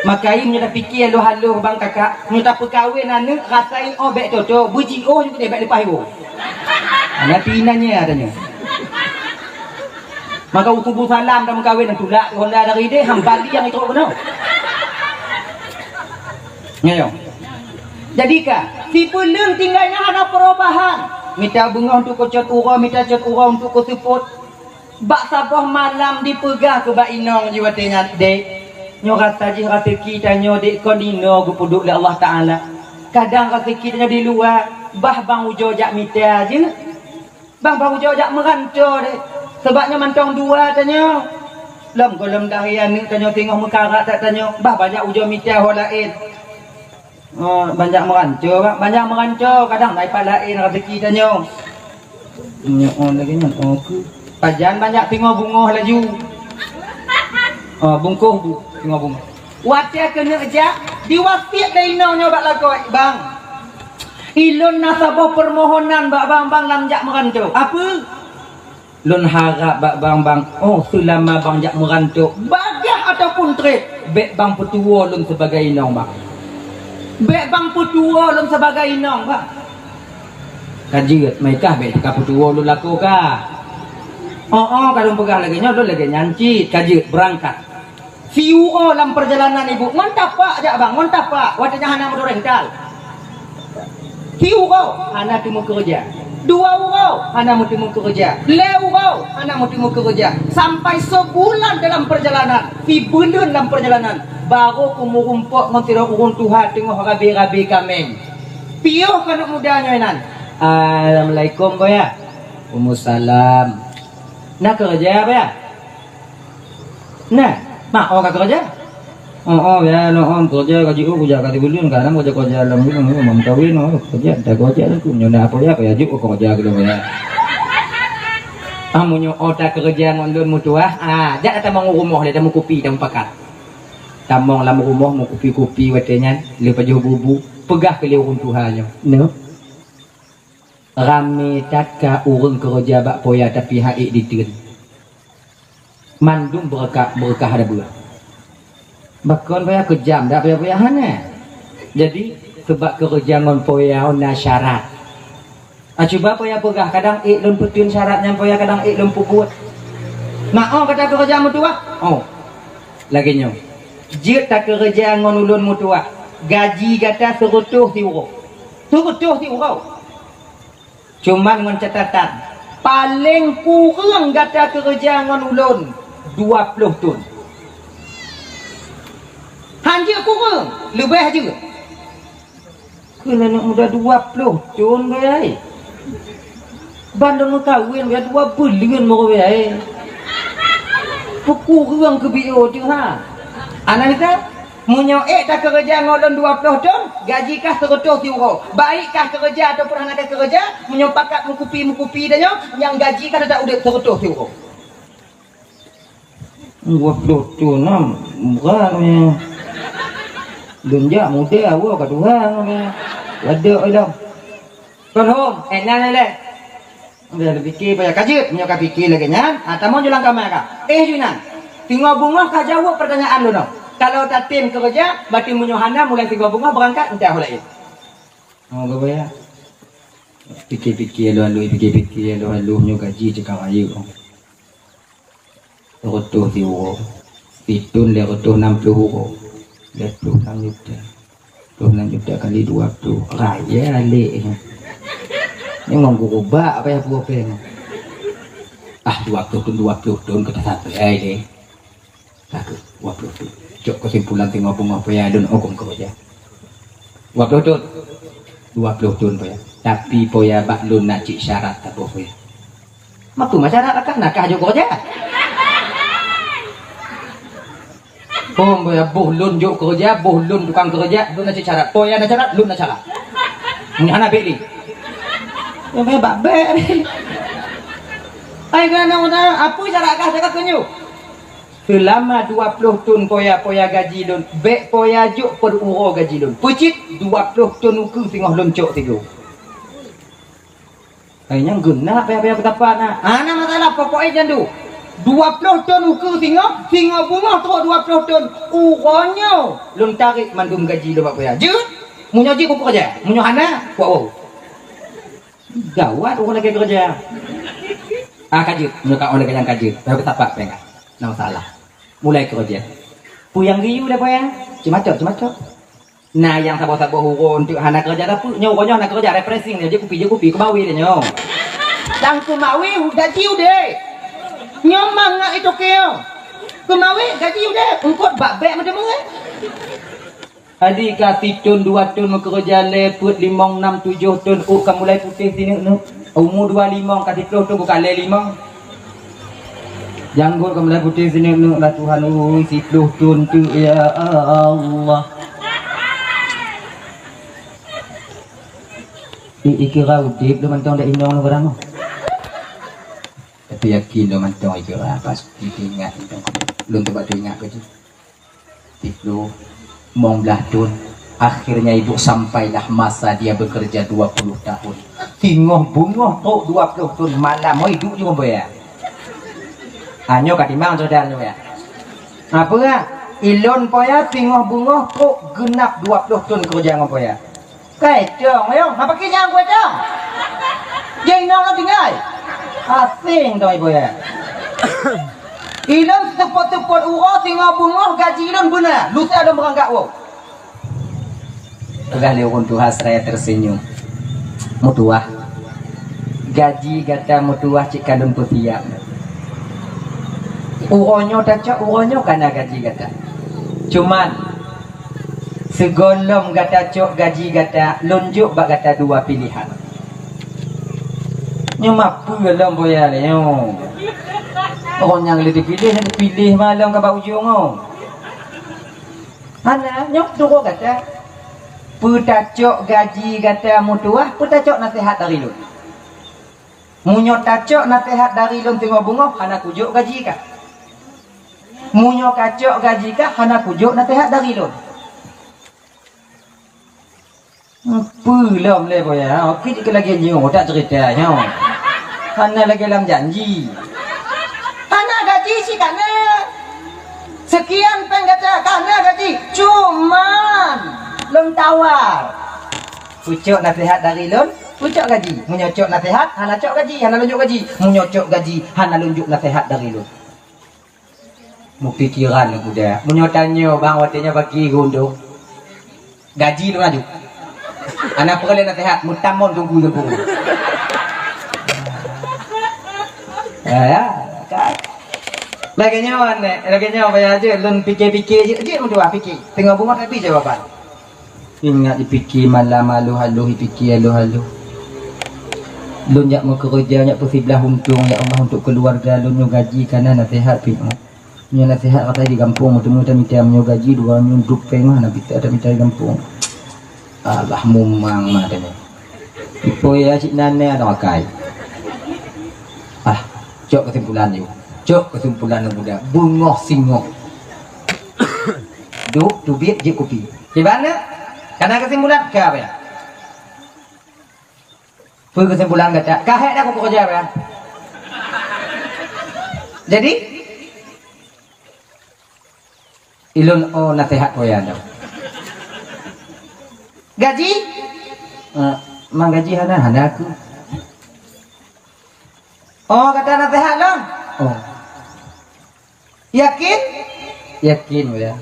Makai nyo dah fikir lu haluh bang kakak, nyo tak perkahwin anak rasai obek toto, buji oh juga dia bek lepas ibu. Ana pinanya adanya. Maka ukubu salam dah mengkahwin dan tulak Honda dari dia hambali yang itu benar. Ngayo. Jadi kah, si peleng tinggalnya ada perubahan. Minta bunga untuk kocot ura, minta cot ura untuk koseput. Bak sabah malam dipegah ke bak inong jiwatnya dek. Nyo kata je rezeki tanya dek konino gu puduk le Allah Taala. Kadang rezeki tanya di luar, bah bang ujo jak mita je. Bang ujo jak meranto dek. Sebabnya mantong dua tanya. Lam golem dahrian ni tanya tengok mekarat tak tanya. Bah banyak ujo mita ho lain. Oh, banyak meranto, banyak meranto kadang naik pada lain rezeki tanya. Nyo on lagi nyo aku. Pajan banyak tengok bunga laju. Oh, bungkuh tengok bunga. Watia kena ejak diwasiat dari nong nyobak lakoi bang. Ilun nasabah permohonan bak bang lam jak merantau. Apa? Lun harap bak bang. Oh, selama bang jak merantau, bagah ataupun trip, bek bang petua lun sebagai nong bang. Bek bang petua lun sebagai nong bang. Kajiat mereka bek ka petua lun laku ka. Oh, kalau pegang lagi nyo lun lagi nyanci kajiat berangkat. Siu dalam perjalanan ibu, ngontap pak aja bang, ngontap pak, watanya hana mendorengkal. Siu kau, hana timu kerja. Dua urau, hana mau timu kerja. Le urau, hana mau timu kerja. Sampai sebulan dalam perjalanan, si bulan dalam perjalanan, baru kumurumpok mentira urun Tuhan tengok rabi-rabi kamen. Piuh kan mudanya enan. Assalamualaikum boya. Waalaikumsalam. Nak kerja apa ya? Nah. Mak, orang kerja? Oh ya, no kerja gaji kerja kati bulan kadang kerja dalam bulan mau kawin kerja tak kerja tu nyonya apa ya juk kerja gitu ya. Amunyo otak kerja ngondon mutuah, jak ta mau rumah dia mau kopi dah pakat. Tamong lam rumah mau kopi-kopi watenya, lepas jauh bubu, pegah ke liurun Tuhannya. No. Rame tatka urang kerja bak poya tapi haik ditun. Mandum berkah ada bulan. Bakon payah kejam dah payah-payahan Jadi sebab kerja ngon poya na syarat. Cuba poya pegah kadang lun putun syaratnya poya kadang lun puput. Mak kata kerja mutua. Oh. Lagi nyo. Jit tak kerja ngon ulun mutua. Gaji kata serutuh ti urau. Serutuh ti urau. Cuman ngon catatan paling kurang kata kerja ngon ulun 20 tun. Hanja kurang, lebih aja. Kena nak muda 20 tun bayai. Bandar kawin biar 2 bulan mau bayai. Kurang ke bio tu ha. Anak kita munyo tak kerja ngolon 20 tun, gaji kah 100 euro. Baik kah kerja ataupun anak kerja, munyo pakat mukupi dah yang gaji kah tak udah 100 euro. 20 tu nam murah ni. Dunja muda awak kat Tuhan ni. Ada dah. Kon hom, enak le. Dia fikir banyak kaji, punya ka fikir lagi nya. Tamu julang kamar ka. Junan. Tinggal bunga ka jawab pertanyaan lu no. Kalau tak tim kerja, berarti munyohana mulai tinggal bunga berangkat entah lain. Oh gak ya. Fikir-fikir lu nyo gaji cakap ayu. Rotoh euro, pitun dia rotoh 60 euro, 26 juta, 26 juta kali 20, raya alik. Ini ngomong gubak apa ya buat peng? 20 tahun kita satu deh. Satu 20 tahun. Cok kesimpulan tengok bunga apa ya don okom kerja. 20 tahun, 20 tahun ya. Tapi poya bak lun nak cik syarat tak boleh. Mak tu masyarakat kan nak kerja kerja. Boh lun juk kerja, boh lun tukang kerja, lun nak syarat. Poya nak syarat, lun nak syarat. Ini anak beli. Ya bebak be. Ai kana apa jarakah dekat kenyu? Selama 20 tahun poya gaji lon, be poya juk per uro gaji lon. Pucit 20 tahun uku tengah loncok tiga. Kayaknya guna poya betapa na. Ana masalah pokoknya jandu. 20 tahun uku tengah bunga tu 20 tahun uronyo lon tarik mandum gaji lon poya. Jut, munyo ji ku kerja. Munyo hana ku gawat orang lagi kerja. Kajut, mereka oleh yang kajut. Baru betapa pengen. Nama salah. Mulai kerja. Puyang riu dah puyang. Cuma-cok. Nah yang sabar-sabar hurun untuk anak kerja dah pu. Nyonya anak kerja refreshing dia je kupi kemawi dia nyo. Dan kemawi gaji udah. Nyomang nak itu keo. Kemawi gaji udah. Engkau bak-bak macam mana? Adik kasih tun 2 tun kerja leput 5, 6, 7 tun. Oh kamu mulai putih sini. Umur 25 kasih 10 tun bukan 5. Janggut kamu mulai putih sini. Lah Tuhan si 10 tun tu ya Allah. Ikira udip lu mantong dak indong lu barang. Tapi yakin lu mantong ikira pas diingat indong. Lu tempat ingat ke tu. 10 belah tahun. Akhirnya ibu sampailah masa dia bekerja 20 tahun. Tingoh bungoh kok 20 tahun malam mau hidup juga boya. Anyo katimang saudaranya ya. Apa ya? Ilon poya tingoh bungoh kok genap 20 tahun kerja ngapa ya? Kaitong ayo, apa kinyang gue dong? Jeng nang tinggal. Asing dong ibu ya. Ilon tepot-tepot uro tinggal bungoh gaji ilon benar. Lu tak ada berangkat wo. Udah lewat Tuhan saya tersenyum. Mutuah. Gaji kata mutuah cik kandung putiak. Uronyo tak uronyo karena gaji kata. Cuman segolong kata cok gaji kata lunjuk bak kata 2 pilihan. Nyamap belum boya le yo. Orang yang lebih pilih malam ke ujung oh. Ana nyok dulu kata putacok gaji kata mutuah putacok nasihat dari lu. Munyo tacok nasihat dari lu tengok bunga hana kujuk gaji ka. Munyo kacok gaji ka hana kujuk nasihat dari lu. Belum le boya. Okey kita lagi nyong tak ceritanya. Hana lagi dalam janji. Si karena sekian penggata karena gaji cuman lon tawar pucuk nasihat dari lon pucuk gaji menyocok nasihat hana cok gaji hana lunjuk gaji menyocok gaji hana lunjuk nasihat dari lon mu pikiran udah menyotanyo bang watinya bagi gondong gaji lu maju anak perlu nasihat mutamon tunggu ya kan lagi nyawa ya aja, lun pikir-pikir je, dia mudah fikir. Tengah bunga tapi jawapan. Ingat dipikir malam halu fikir halu. Lun nak mau kerja, nak persiblah untung ya Allah untuk keluarga lun gaji karena nasihat pinu. Nya nasihat kata di kampung temu minta menyo gaji 2 nyunduk peng nak kita ada minta di kampung. Allah mumang madane. Ipo ya cik nane ada wakai. Cok kesimpulan yuk. Cok kesimpulan muda bungoh singoh duk tubit je kopi gimana karena kesimpulan ke apa ya kesimpulan kata kahek dah aku kerja ya jadi ilun nasihat poya dah gaji mang gaji hana aku kata nasihat long yakin ya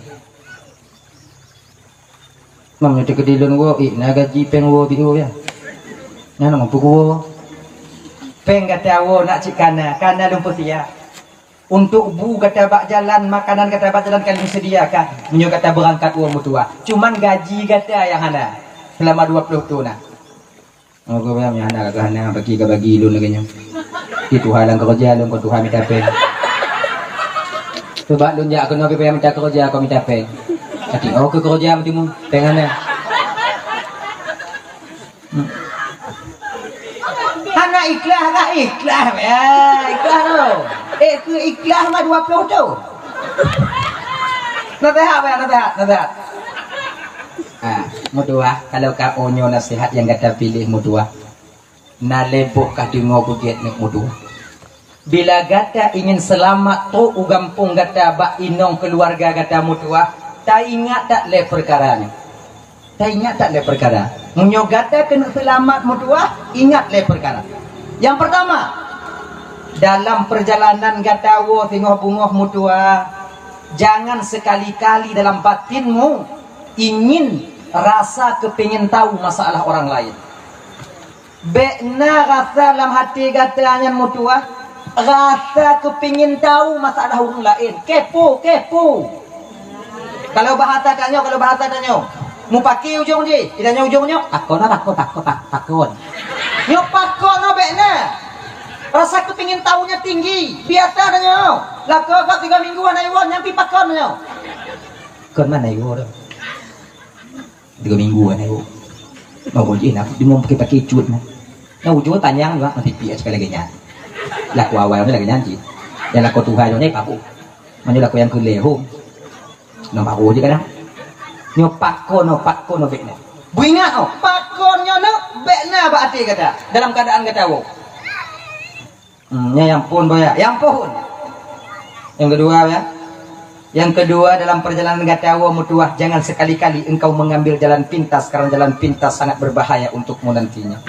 mamnya tekadilon wo na gaji peng wo bio ya nyana mampu wo peng kata wo nak cikana karena lumpur sia untuk bu kata bak jalan makanan kata bak jalan kalian sediakan menyo kata berangkat wo mutua cuman gaji kata yang hana selama 20 tahun nah gue bilang hana kata hana bagi lu lagi itu halang kerja lu kau Tuhan minta peng coba lu jak kena pergi minta kerja kau minta peng. Jadi ke kerja mestimu pengannya. Mana ikhlas kah? Ikhlas ya, ikhlas tu. Ke ikhlas mah 20 tu. Nasihat ya, nasihat. Mutua, kalau kau onyo nasihat yang kata pilih mutua. Na leboh kah dengar begitu nak mutua. Bila gata ingin selamat tu ugampung gata bak inong keluarga gata mutua, tak ingat tak le perkaranya. Tak ingat tak le perkara. Munyo gata kena selamat mutua, ingat le perkara. Yang pertama, dalam perjalanan gata wo tengok bungoh mutua, jangan sekali-kali dalam batinmu ingin rasa kepingin tahu masalah orang lain. Bekna rasa dalam hati katanya mutua, rasa kepingin tahu masalah orang lain. Kepo. Kalau bahasa tanya, mau pakai ujung je, tidaknya ujungnya, takut. Nyo pakon no bekna. Rasa kepingin tahunya tinggi, biasa tanya. Lako kau 3 minggu anak iwan nyampi pakon nyo. Kon mana iwan? 3 minggu anak iwan. Mau boleh nak, dia mau pakai cut nak. Nah ujungnya panjang juga, nanti piak sekali lagi nyanyi. Laku awal ni lagi nyanyi. Dan laku Tuhan ni paku. Mana laku yang kelehu. Nampak aku je kadang. Nyo pakon no bekna. Buingat no, pakonnya no bekna ba hati kata. Dalam keadaan kata wo. Yang pun boya, yang pun. Yang kedua ya. Yang kedua dalam perjalanan kata wo mutuah, jangan sekali-kali engkau mengambil jalan pintas karena jalan pintas sangat berbahaya untukmu nantinya.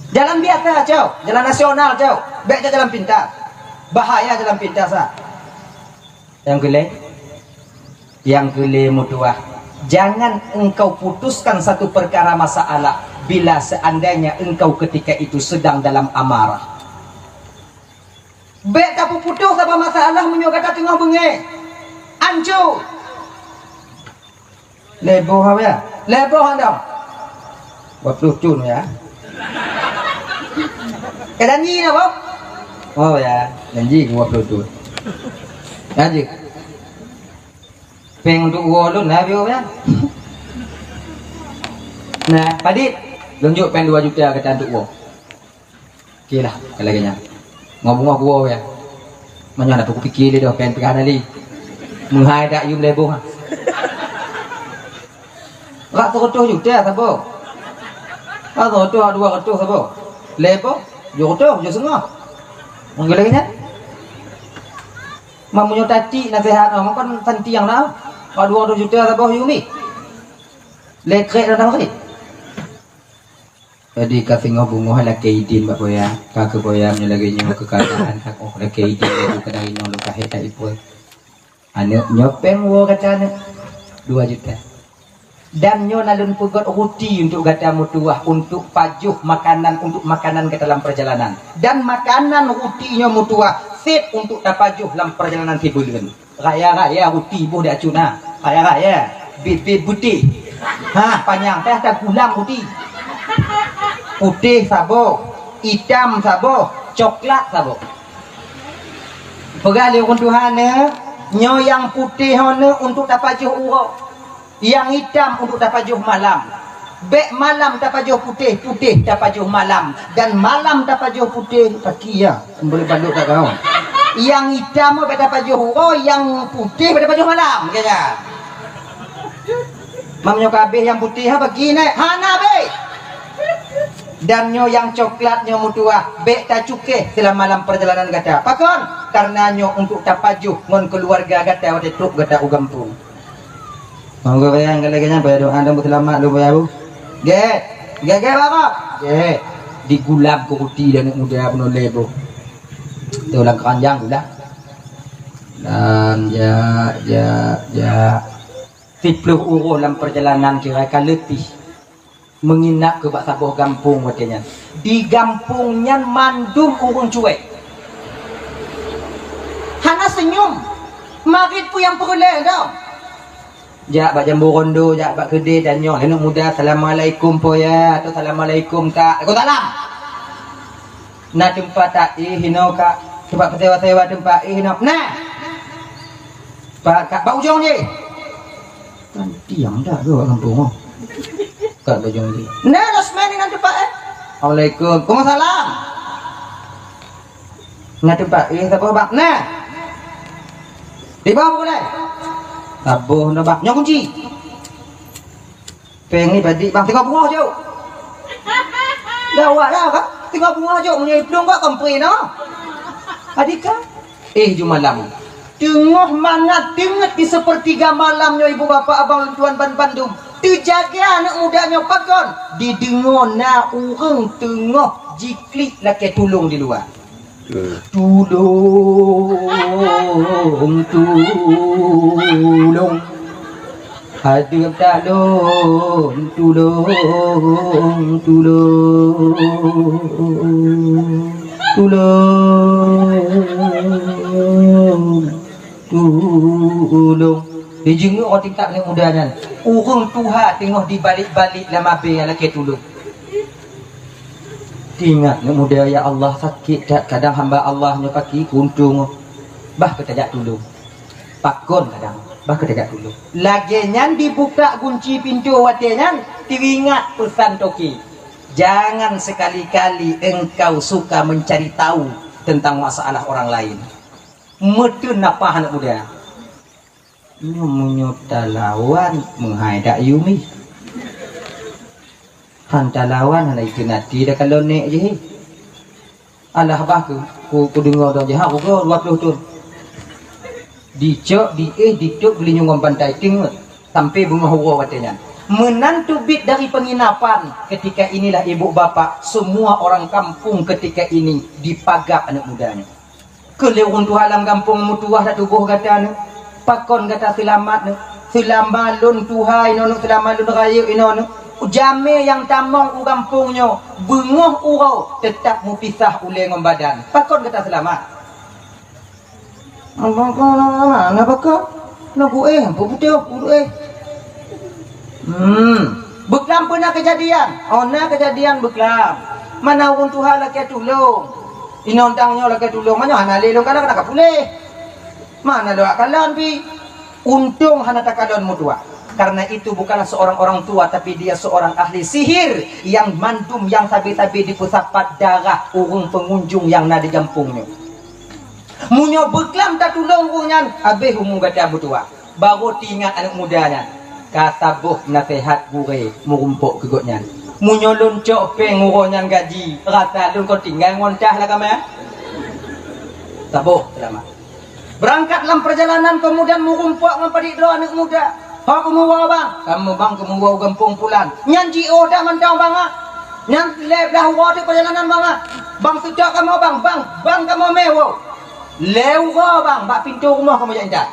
Jalan biasa jauh, jalan nasional jauh, baik jalan pintas. Bahaya jalan pintas ah. Yang kele mutuah, jangan engkau putuskan satu perkara masalah bila seandainya engkau ketika itu sedang dalam amarah. Baik tak putus apa masalah menyokata tengah bengai. Ancu. Leboh apa ya? Leboh anda. Buat lucun ya. Janji nak bok? Oh ya, janji gua pelutut. Janji. Peng untuk gua lu nak bio ya? Nah, Padit, tunjuk pen 2 juta kata untuk gua. Okey lah, kalau kena. Ngomong gua ya. Mana nak aku fikir dia dah pen pegang ali. Menghai dak yum leboh. Rak 100 juta sabo. Apa tu 200 sabo? Leboh Jodoh, jo semua. Mungkin lagi nya. Mamunyo tati nasihat no, kan tanti yang dah. Kalau 200 juta tabah yumi. Lekrek dah kali. Jadi kasih ngobungo hala keidin bak boya. Ka ke boya nya lagi nyo kekadaan hak oh la keidin itu kadang ino lu kahe tak ipoi. Ane nyopeng wo katana 2 juta. Dan nyo nalun pugot ruti untuk gata mutuah untuk pajuh makanan untuk makanan ke dalam perjalanan dan makanan ruti nyo mutuah fit untuk tapajuh dalam perjalanan tibulan raya ruti buh dak cuna raya bit putih panjang teh ada gulang putih sabo hitam sabo coklat sabo pegali Tuhan nyo yang putih hone untuk tapajuh urok. Yang hitam untuk tapajuh malam. Bek malam tapajuh putih tapajuh malam. Dan malam tapajuh putih kaki ya. Boleh banduk tak kau. Yang hitam bek tapajuh yang putih bek tapajuh malam kaya. Mamnyo kabeh yang putih ha bagi naik. Hana be. Dan nyo yang coklat nyo mutuah bek ta cuke dalam malam perjalanan gata. Pakon karena nyo untuk tapajuh ngon keluarga gata wate truk gata ugampung. Monggo bayang kalaganya bayar doa dan selamat lu bayar bu. Ge bapak. Ge digulab ku uti dan muda pun lebo. Tulang keranjang udah. Dan ya 10 urus dalam perjalanan kira-kira letih menginap ke bak sabuh kampung katanya. Di kampungnya mandum urung cuek. Hana senyum. Marit pu yang perle dah. Jak bak jambu rondo, jak bak kedai dan nyo. Anak muda, assalamualaikum po ya, atau assalamualaikum kak. Aku salam. Nah tempat tak hino kak, tempat sewa tempat hino. Nah, pak kak bak ujung je. Kan diam dah tu kampung. Kak ujung je. Nah, last man dengan tempat Assalamualaikum, Waalaikumsalam. Nah tempat tabuh bang. Nah. Di bawah boleh. Tabuh no bang. Nyok kunci. Peng ni badi bang tengok bunga jauh. Dah awak dah kan? Tengok bunga jauh punya hidung bak kompre no. Adika. Jumalam. Tengah mana tengah di sepertiga malamnya ibu bapa abang tuan ban Bandung. Terjaga anak mudanya pakon. Didengar na orang tengah jiklik laki tulung di luar. Tulung. Hadir talon tulung dijenguk orang tingkat ni mudahan urung Tuhan tengok di balik-balik lama be laki tulung ingat ni muda ya Allah sakit tak kadang hamba Allahnya kaki kuntung bah ketajak tulung pakon kadang bah ketajak tulung lagi nyan dibuka kunci pintu watian teringat pesan toki jangan sekali-kali engkau suka mencari tahu tentang masalah orang lain medun apa anak muda menyuta lawan menghaidak yumi hantar lawan anak itu nanti dah kalau nek je alah bah ku dengar dah je ha ku 20 tu dicok dicok beli nyungom pantai tengok sampai bunga hura katanya menantu bit dari penginapan ketika inilah ibu bapa semua orang kampung ketika ini dipagap anak mudanya kelewung tu halam kampung mutuah dah tubuh kata ni pakon kata selamat ni selamalun tuhai nono selamalun raya inono jame yang tamong u kampungnya bengoh urau tetap mupisah ule ngom badan pakon kata selamat mana pakon nak apa betul beklam pernah kejadian kejadian beklam mana orang Tuhan laki tulung inontangnya laki tulung mana hana lelong kadang nak boleh mana doa kalian pi untung hana takalon mutua karena itu bukanlah seorang orang tua tapi dia seorang ahli sihir yang mandum yang tabi-tabi di pusapat darah urung pengunjung yang ada di kampungnya munyo beklam tak tulung urungan habis umum kata mutua baru tinggal anak mudanya kata buh nasihat gure merumpuk kegotnya munyo loncok peng urungan gaji rata lun kau tinggal ngoncah lah kami tabuh selamat berangkat dalam perjalanan kemudian merumpuk ngapadik doa anak muda ha kamu bang kamu gampung pulan nyan jio dah mantau bang nyan lep dah wadi perjalanan bang sejak kamu bang kamu mewo lewa bang bak pintu rumah kamu jangan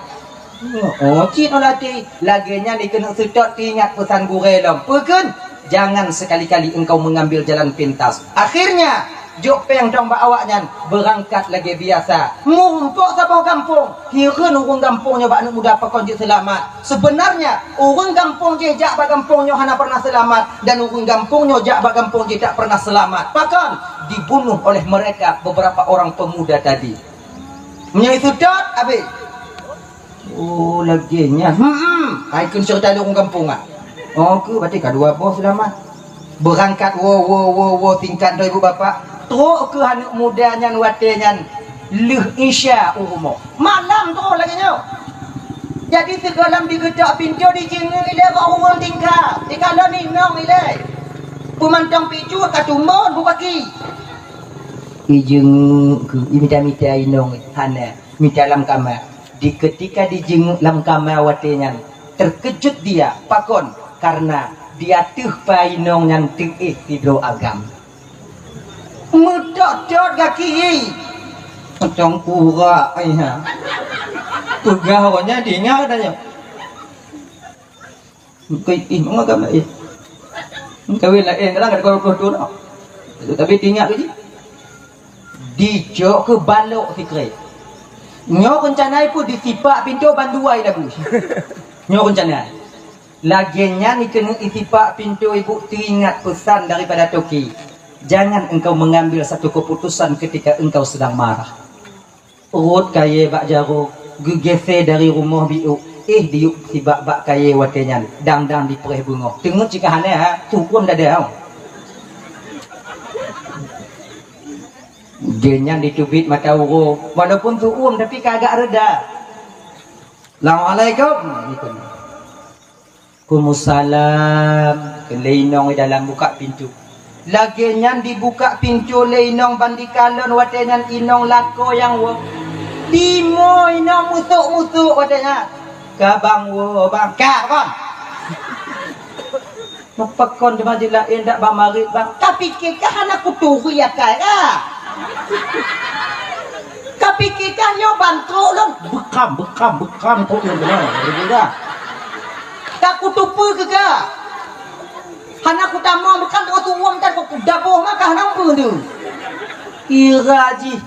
cik nolati laginya dikena sedot ingat pesan gure lom peken jangan sekali-kali engkau mengambil jalan pintas akhirnya jok peng dong bak awaknya berangkat lagi biasa mumpuk sapau kampung hireun urang kampungnya bak anak muda pakon je selamat sebenarnya urang kampung je jak bak kampungnya hana pernah selamat dan urang kampungnya jak bak kampung je tak pernah selamat pakon dibunuh oleh mereka beberapa orang pemuda tadi menyai sedot habis laginya ai kun cerita urang kampung ke berarti kedua bos selamat berangkat wo tingkat dari ibu bapa teruk ke anak mudanya watenya leh isya urumo malam teruk lagi nyo jadi segalam digedak pintu dijengeng ile ba urang tingkap dikala ni nong ile pemantang picu katumbon bupaki ijeng ke imita-mita inong hana mita lam kamar di ketika dijenguk lam kamar watenya terkejut dia pakon karena dia tuh painong yang tidur agam medot-dot kaki macam pura ya pegawainya dia katanya kau mengagam ya kawin lah kadang ada kau tapi tinggal ke dijok ke balok fikri nyo rencanai pun disipak pintu banduai lagu nyo rencanai laginya ni kena itipak pintu ibu teringat pesan daripada Toki jangan engkau mengambil satu keputusan ketika engkau sedang marah urut kaya bak jaro gegese dari rumah biuk diuk tibak bak kaya watenya dang di perih bunga tengok jika hana tukun dah ada Genyan ditubit mata uru. Walaupun tu tapi kagak reda. Assalamualaikum. Waalaikumsalam. Leinong dalam buka pintu. Lagi nyan dibuka pintu leinong bandikalon watenyan inong lako yang wo. Dimo inong mutuk-mutuk watenya. Kabang wo bang kon. Mapakon di majilah endak bang marit bang. Tapi kekah anak kutuhu ya kaya. Tapi kekah yo bantu long. Bekam kok yang benar. Berbeda. Tak kutupu kekah. Hana ku tamang bukan tu uang kan ku dabuh maka hana pun tu. Iraji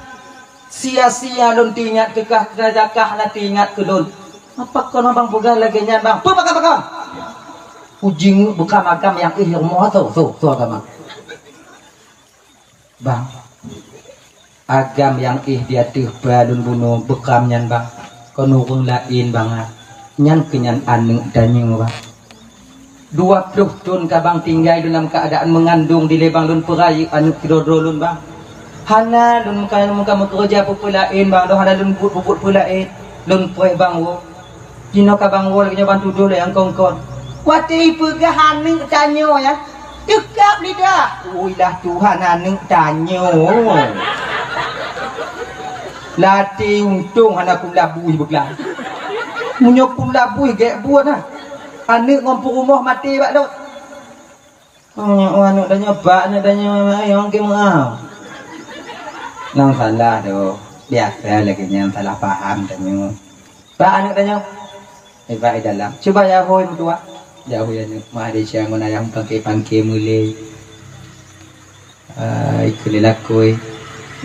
sia-sia lon tingat kekah kerakah na tingat ke lon. Apa kau bang boga lagi nya bang? Tu bakam. Ujing bukan agam yang ilmu tu agama. Bang. Agam yang dia tuh balun bunuh bekam nyan bang. Kau nurung lain bang. Nyan kenyan anu danyeng bang. 20 tahun kabang tinggal dalam keadaan mengandung di lebang lun perai anu kidodro lun bang. Hana lun muka kerja pupulain bang, doh hana lun puput pulain lun poe bang wo. Dino kabang wo lagi bantu dulu yang kongkon. Wati pegahan ning tanyo ya. Dekap lidah. Uilah Tuhan anu tanyo. Lati untung hana pula bui beglang. Munyo pula bui gek buat nah. Anak ngompu rumah mati bak dok. Anak dah nyoba, anak dah nyoba yang ke mau. Nang salah tu. Biasa lagi yang salah faham dan nyu. Pak anak dah nyoba. Pak dalam. Cuba ya hoi mutua. Jauh ya nu. Mahdi siang guna yang pangke mulai. Ikulilah koi.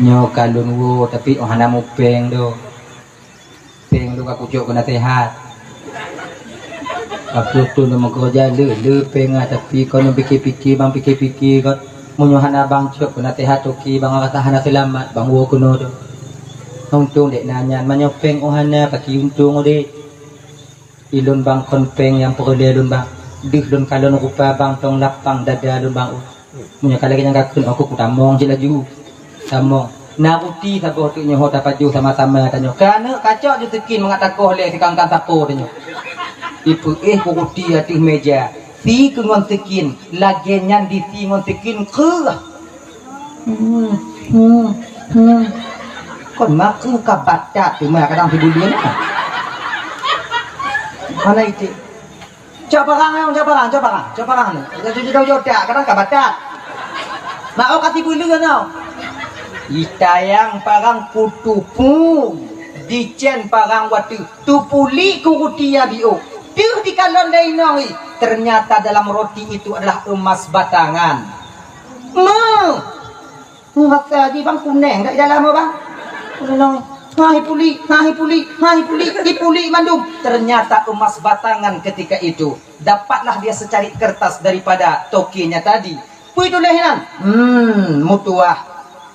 Nyo kalun wo tapi ohana mupeng do. Peng do aku cok kena sehat. Aku tu nama kerja le pengat tapi kau nak fikir bang fikir kau munyohan abang cok kena tehat toki bang kata hana selamat bang wo kuno tu untung dek nanya manyopeng ohana paki untung ode ilun bang konpeng yang perle lun bang dih lun kalon rupa bang tong lapang dada lun bang munyo kala yang gakun aku kutamong je laju tamong naruti sabo tu nyoh tapaju sama-sama tanyo kana kacok je tekin mengatakoh le sikang kan tapo tanyo ibu kuruti atas meja si kengon tekin lagi nyan di si ngon tekin ke kon maku kabaca tu mah kadang tidur mana itu coba orang ni jauh tak kadang kabaca mau kasih bulu kan itayang parang kutupu dicen parang watu tupuli kuruti ya bio Tuh di kalon dainoi ternyata dalam roti itu adalah emas batangan. Masa di bang kuneng tak dalam bang. Hai puli, dipuli mandum. Ternyata emas batangan ketika itu. Dapatlah dia secari kertas daripada tokinya tadi. Pui tu lehinan. Mutuah.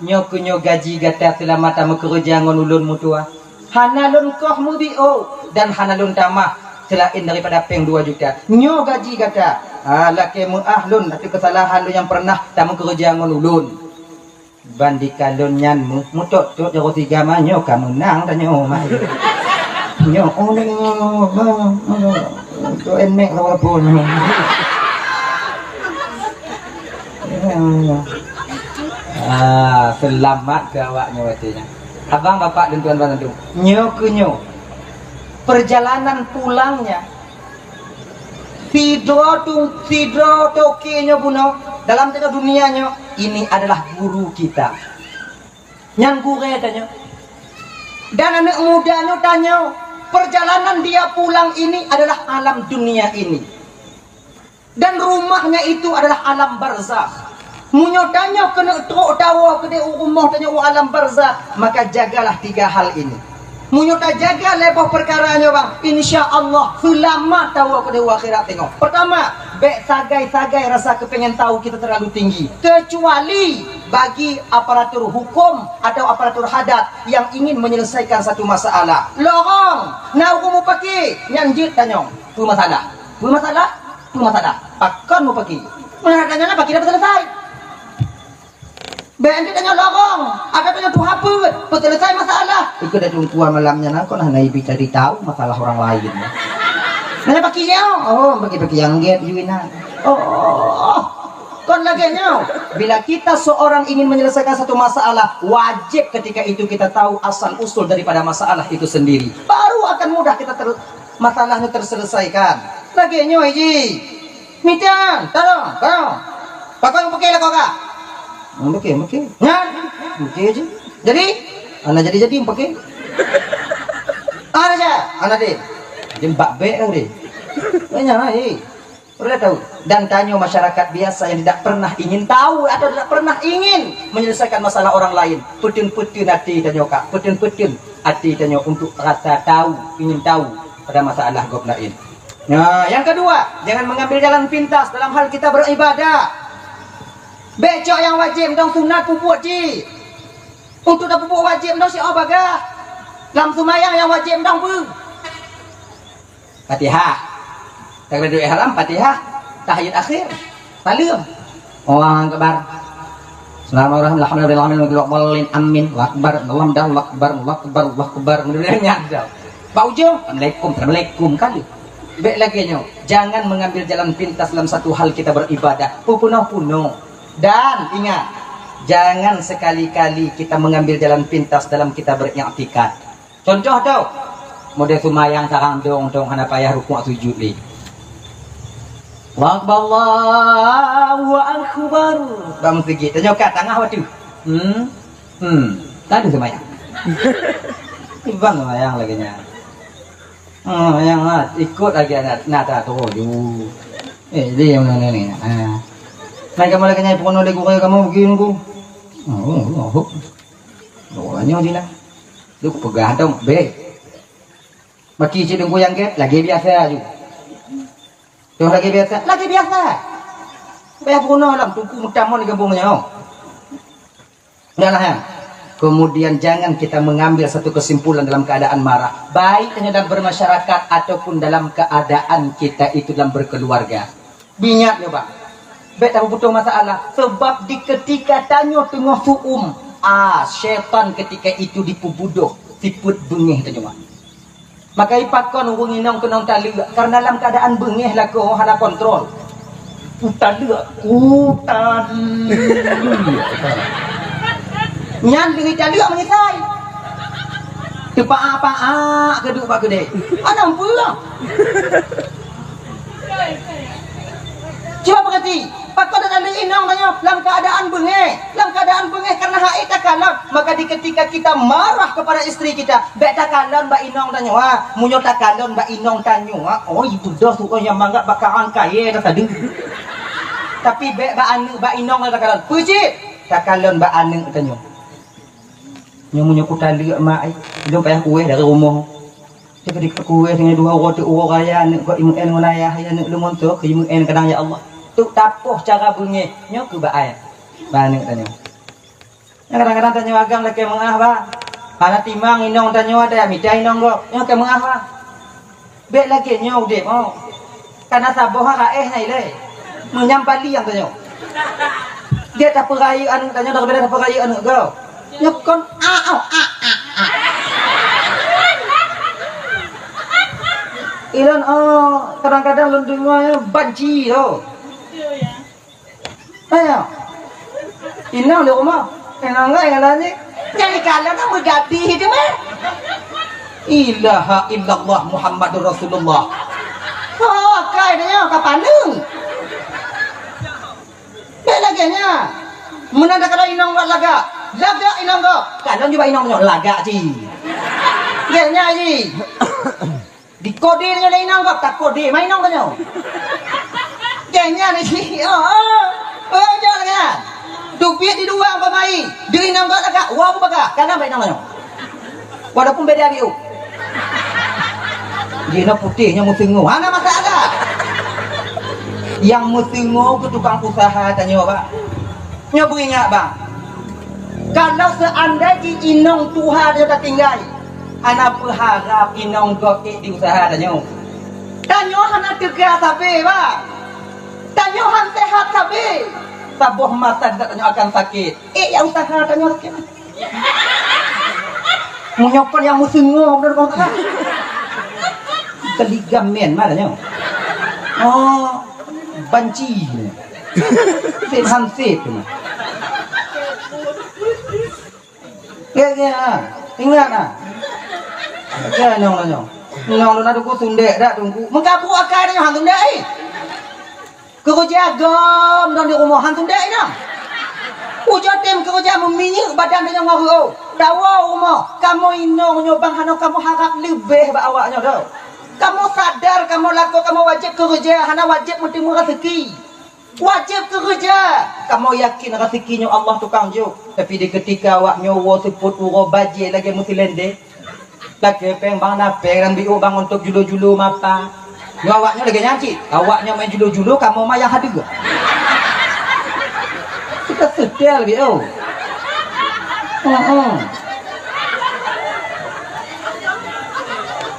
Nyokunyo gaji gata selamata mekerja ngon ulun mutuah. Hanalun koh mubio dan hanalun tamah. Selain daripada peng 2 juta nyo gaji kata laki muahlun tapi kesalahan lu yang pernah tak kerja ngon ulun bandikalun nyan mutot tu jero 3 mah nyo kamu nang tanyo mah nyo tu enek apa pun selamat ke awaknya watinya abang bapak dan tuan-tuan itu nyo ke nyo perjalanan pulangnya Sidro tokinya buno dalam tengah dunianya ini adalah guru kita yang guru tanya dan anak mudanya tanya perjalanan dia pulang ini adalah alam dunia ini dan rumahnya itu adalah alam barzakh munyo tanya kena trok tawa ke rumah tanya alam barzakh maka jagalah 3 hal ini munyo tak jaga lepoh perkaranya bang insya Allah selamat tahu aku di akhirat tengok pertama bek sagai rasa kepengen tahu kita terlalu tinggi kecuali bagi aparatur hukum atau aparatur hadat yang ingin menyelesaikan satu masalah lorong nak aku mau pergi nyanjit tanyong tu masalah akan mau pergi mana tanya apa kita selesai bek tanya lorong ada tanya tu Itu dah tumpuan malamnya nak kau nah ibu cari tahu masalah orang lain. Mana pakai nyaw? Oh, pakai yang get juinan. Oh, kon lagi nyaw. Bila kita seorang ingin menyelesaikan satu masalah, wajib ketika itu kita tahu asal usul daripada masalah itu sendiri. Baru akan mudah kita masalahnya terselesaikan. Lagi nyaw ji. Mitian, tolong. Pakai yang pakai lah kau kak. Pakai. Nyan, pakai aja. Jadi, anak jadi yang pakai. Anak deh. Jembak be kan deh. Banyak lagi. Boleh tahu. Dan tanya masyarakat biasa yang tidak pernah ingin tahu atau tidak pernah ingin menyelesaikan masalah orang lain. Putun hati tanya kak. Putun hati tanya untuk rasa tahu, ingin tahu pada masalah gob lain. Nah, yang kedua, jangan mengambil jalan pintas dalam hal kita beribadah. Becok yang wajib dong sunat pupuk ji. Untuk dah pupuk wajib dong si baga. Dalam sumayang yang wajib dong pun. Fatihah. Takbiratul ihram, Fatihah, tahiyat akhir. Salam. Allahu akbar. Bismillahirrahmanirrahim. Amin. Akbar. Allahu akbar. Kemudian Pak ujung, Assalamualaikum kali. Baik lagi nyo, jangan mengambil jalan pintas dalam satu hal kita beribadah. Puno. Dan ingat, jangan sekali-kali kita mengambil jalan pintas dalam kita beriktikad. Contoh tau, model sumayang sarang dong hana payah rukuk sujud li. Allahu akbar. Bang segi, tanya kat tengah waktu. Tadi sumayang. Ibang sumayang lagi nya. Yang ikut lagi nada tu ju. Dia yang mana ni? Naik kamu lagi nyai pun oleh gua kamu begini ku. Doanya di lah. Lu pegah dong, be. Maki cidung yang get lagi biasa ju. Tu lagi biasa. Bayar pun dalam tungku mutamon di kampungnya. Udahlah ya. Kemudian jangan kita mengambil satu kesimpulan dalam keadaan marah. Baik hanya dalam bermasyarakat ataupun dalam keadaan kita itu dalam berkeluarga. Bingat ya Pak. Baik tak butuh masalah. Sebab di ketika tanya tengah suum. Syaitan ketika itu dipubuduh. Siput bengih tanya Pak. Maka ipakon urung inong kenong tali. Karena dalam keadaan bengih lah kau hana kontrol. Utali. Nyan dengan cari tak mengisai. Tepak apa keduk pak gede. Ana pula. Coba berhati. Pak kau dah ada inang tanya dalam keadaan bengih karena hak tak kalam. Maka di ketika kita marah kepada istri kita, bek tak kalam mbak inang tanya, munyo tak kalam mbak inang tanya, oh itu dah suka yang mangga bakaran kaya kata tadi. Tapi bek mbak inang tak kalam. Puji tak kalam mbak anu tanya. Nyamunya kutali mak ai belum payah kue dari rumah. Dia pergi ke kue dengan dua orang raya anak kau imun ngunayah ya anak lu montok imun kadang ya Allah. Tu tapoh cara bunyi nyo ke baai. Banyak tanya. Yang kadang-kadang tanya agam lagi mengah ba. Ana timang inong tanya ada mita inong go. Nyo ke mengah ba. Bek lagi nyo dek mau. Karena saboh raeh nai le. Menyampali yang tanya. Dia tak perayaan tanya dah beda perayaan go. Nyokon Ilan kadang-kadang lendungnya banci tu. Ayo. Inang le rumah. Inang enggak yang lain. Jadi kalian nak bergati itu mah. Ilaha illallah Muhammadur Rasulullah. Oh, kai dia kapan ni? Belaganya. Mana dah kalau inang buat laga inang kau. Kadang juga inang punya laga ji. Genya ji. Di kode nya inang kau tak kode main inang kau. Genya ni ji. Jangan kan. Dupiat di dua apa mai. Di inang kau laga. Wah aku baga. Kadang main inang kau. Walaupun beda biu. Dia putihnya mutingu. Mana masalah? Yang mutingu ke tukang usaha tanya Pak. Nyobu ingat Bang. Kalau seandainya inong Tuhan dia dah tinggal, anak berharap inong gokek di usaha tanya. Tanya hana tegas sabe, Pak. Tanya han sehat sabe. Sabuh mata tak tanya akan sakit. Ya usaha tanya sakit. Munyopan yang musengok dan kau tak. Keligamen mana oh, banci. Sip hansip tu. Ya, ingat ah. Ya nyong. Nyong nak aku tundek dak tunggu. Mengkapu akar dia hang tundek. Kau jagam dan di rumah hang tundek dah. Ujar tem kerja meminyak badan dia ngaru. Dawa rumah. Kamu inong nyobang hano kamu harap lebih ba awaknya dah. Kamu sadar kamu laku kamu wajib kerja hana wajib mentimu rezeki. Wajib kerja. Kamu yakin rezekinya Allah tukang juk. Tapi di ketika awak nyowo seput uro baje lagi mesti lende. Lagi peng bang napeng dan biu bang untuk julu-julu mapa. Nyo awaknya lagi nyanci. Awaknya main julu-julu kamu mah yang hadir. Kita sedar gitu.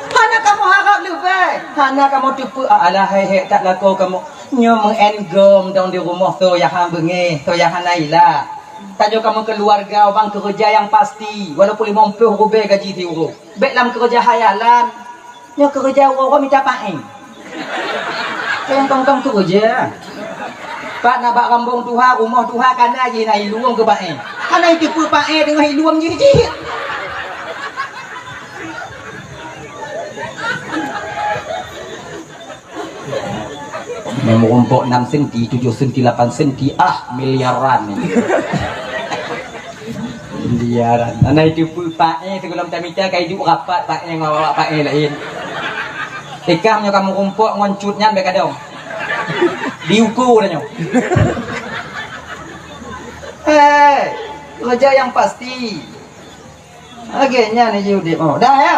Hana kamu harap lebih. Hana kamu tipu alah hei tak laku kamu nyo mengenggom daun di rumah tu yang hang bengi, tu yang hanailah. Tajo kamu keluarga bang kerja yang pasti walaupun 50 rubel gaji tiuru. Baik dalam kerja hayalan. Nyo kerja orang minta paeng. Yang kamu kerja. Pak nak bak rambung tuha rumah tuha kana je nak hiluang ke pae. Kana tipu pae dengan hiluang je. Memang rompok 6 senti, 7 senti, 8 senti, miliaran ni. Miliaran. Ana tipu pae sebelum tamita kai duk rapat pae ngawak pae lain. Ikamnya kamu rompok ngoncutnya be kadang. Diukur dah. Kerja yang pasti. Agaknya ni Judip. Oh, dah ya.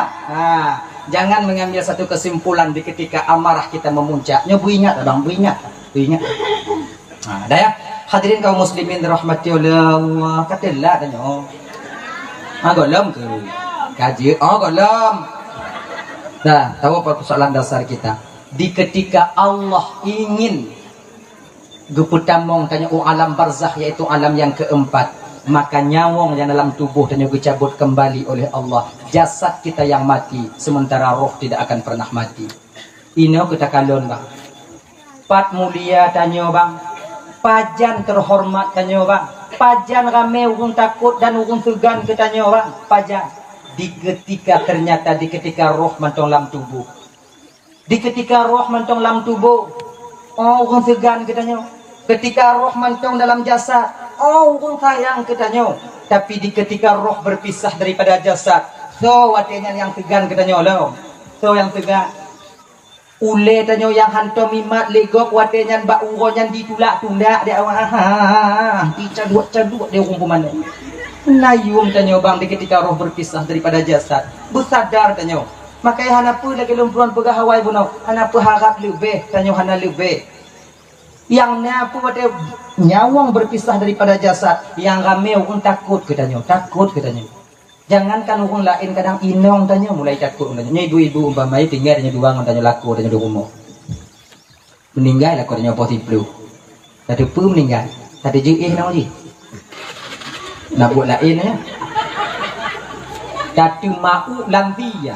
Jangan mengambil satu kesimpulan di ketika amarah kita memuncak. Bu ingat abang, bu ingat. Dah ya. Hadirin kaum muslimin dirahmati oleh Allah. Katalah dah nyo. Golem ke? Kaji. Golem. Dah, tahu apa persoalan dasar kita? Di ketika Allah ingin geputamong tanya alam barzakh yaitu alam yang keempat, maka nyawong yang dalam tubuh tanya dicabut kembali oleh Allah. Jasad kita yang mati sementara roh tidak akan pernah mati. Ino kita kalon bang. Pat mulia tanya bang. Pajan terhormat tanya bang. Pajan rame urung takut dan urung segan kita tanya bang. Pajan di ketika roh mantong dalam tubuh. Di ketika roh mantong dalam tubuh, urung segan kita tanya. Ketika roh mantong dalam jasad, urung sayang katanya. Tapi di ketika roh berpisah daripada jasad, so watenya yang segan katanya lo. So yang segan. Ule tanya yang hantu mimat legok watenya bak uronya ditulak tundak dia dicaduk dia urung pemana. Nayum tanya bang di ketika roh berpisah daripada jasad, bersadar tanya. Maka hana pu lagi lumpuran pegawai buno, hana pu harap lebih tanya hana lebih. Yang nyapu pada nyawang berpisah daripada jasad, yang ramai orang takut katanya, jangankan orang lain kadang inong tanya mulai takut tanya. Nya ibu-ibu umpamai tinggal tanya dua tanya laku tanya di rumah. Meninggal laku tanya positif. Tadi pu meninggal. Tadi je nama je. Nak buat lain ya. Tadi mau lantia.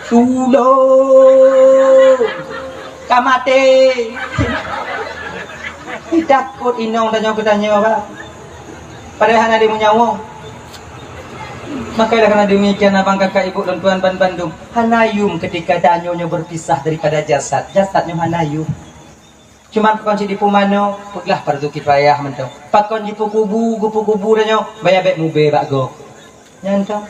Sulo. Kamate. Takut inong tanya apa? Padahal ada menyawang. Maka karena demikian abang kakak ibu dan tuan ban Bandung, hanayum ketika danyonya berpisah daripada jasadnya hanayum. Cuman kunci di pumano, peglah fardu kifayah mentong. Pakon di kubu danyo, bayar bek mube bak go. Nyantong.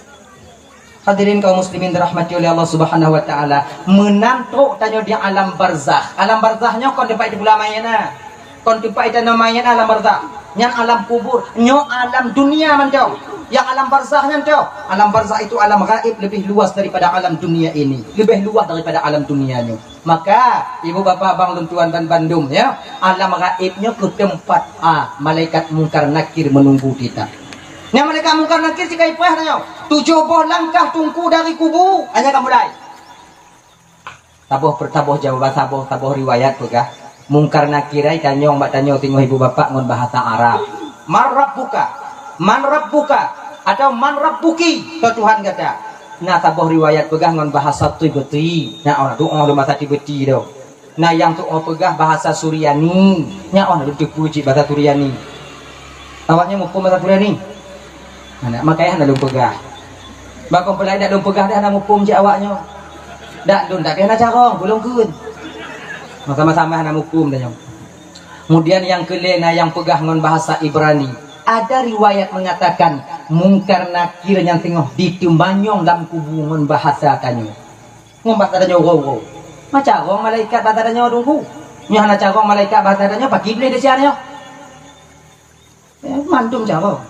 Hadirin kaum muslimin dirahmati oleh Allah Subhanahu wa taala, menantuk tanyo di alam barzakh. Alam barzahnya kon dapat di bulan mayana. Kon tempat itu namanya alam barzakh. Yang alam kubur, nyo alam dunia mentong. Yang alam barzakh mentong. Alam barzakh itu alam gaib lebih luas daripada alam dunia ini. Lebih luas daripada alam dunianya. Maka ibu bapak abang dan tuan dan Bandung ya, alam gaibnya ke tempat malaikat mungkar nakir menunggu kita. Yang malaikat mungkar nakir jika ipah tanya, 70 langkah tungku dari kubur hanya kamu mulai. Tabuh jawaban tabuh riwayat pegah. Mungkar nakirai tanyong mbak tanyong tengok ibu bapak ngon bahasa Arab. Man rabbuka atau man rabbuki. Tuhan kata Nah tabuh riwayat pegah ngon bahasa Tibeti. Nah orang doa do bahasa Tibeti do. Nah yang tu pegah bahasa Suryani. Nya orang do puji bahasa Suryani. Awaknya mumpung bahasa Suryani. Nah makanya anda do pegah. Bakon pelai dak do pegah dah anda mumpung je awaknya. Dak dun tak kena carong belum kun. Sama-sama anda mumpung dah nyong. Kemudian yang kelena yang pegah ngon bahasa Ibrani. Ada riwayat mengatakan mungkar nakir yang tengok ditimbanyong dalam kubungan bahasa tanyo. Ngombat adanya rogo. Macam orang malaikat bahasa adanya dungku. Nyana carong malaikat bahasa adanya pakai beli desiarnya. Mantum carong.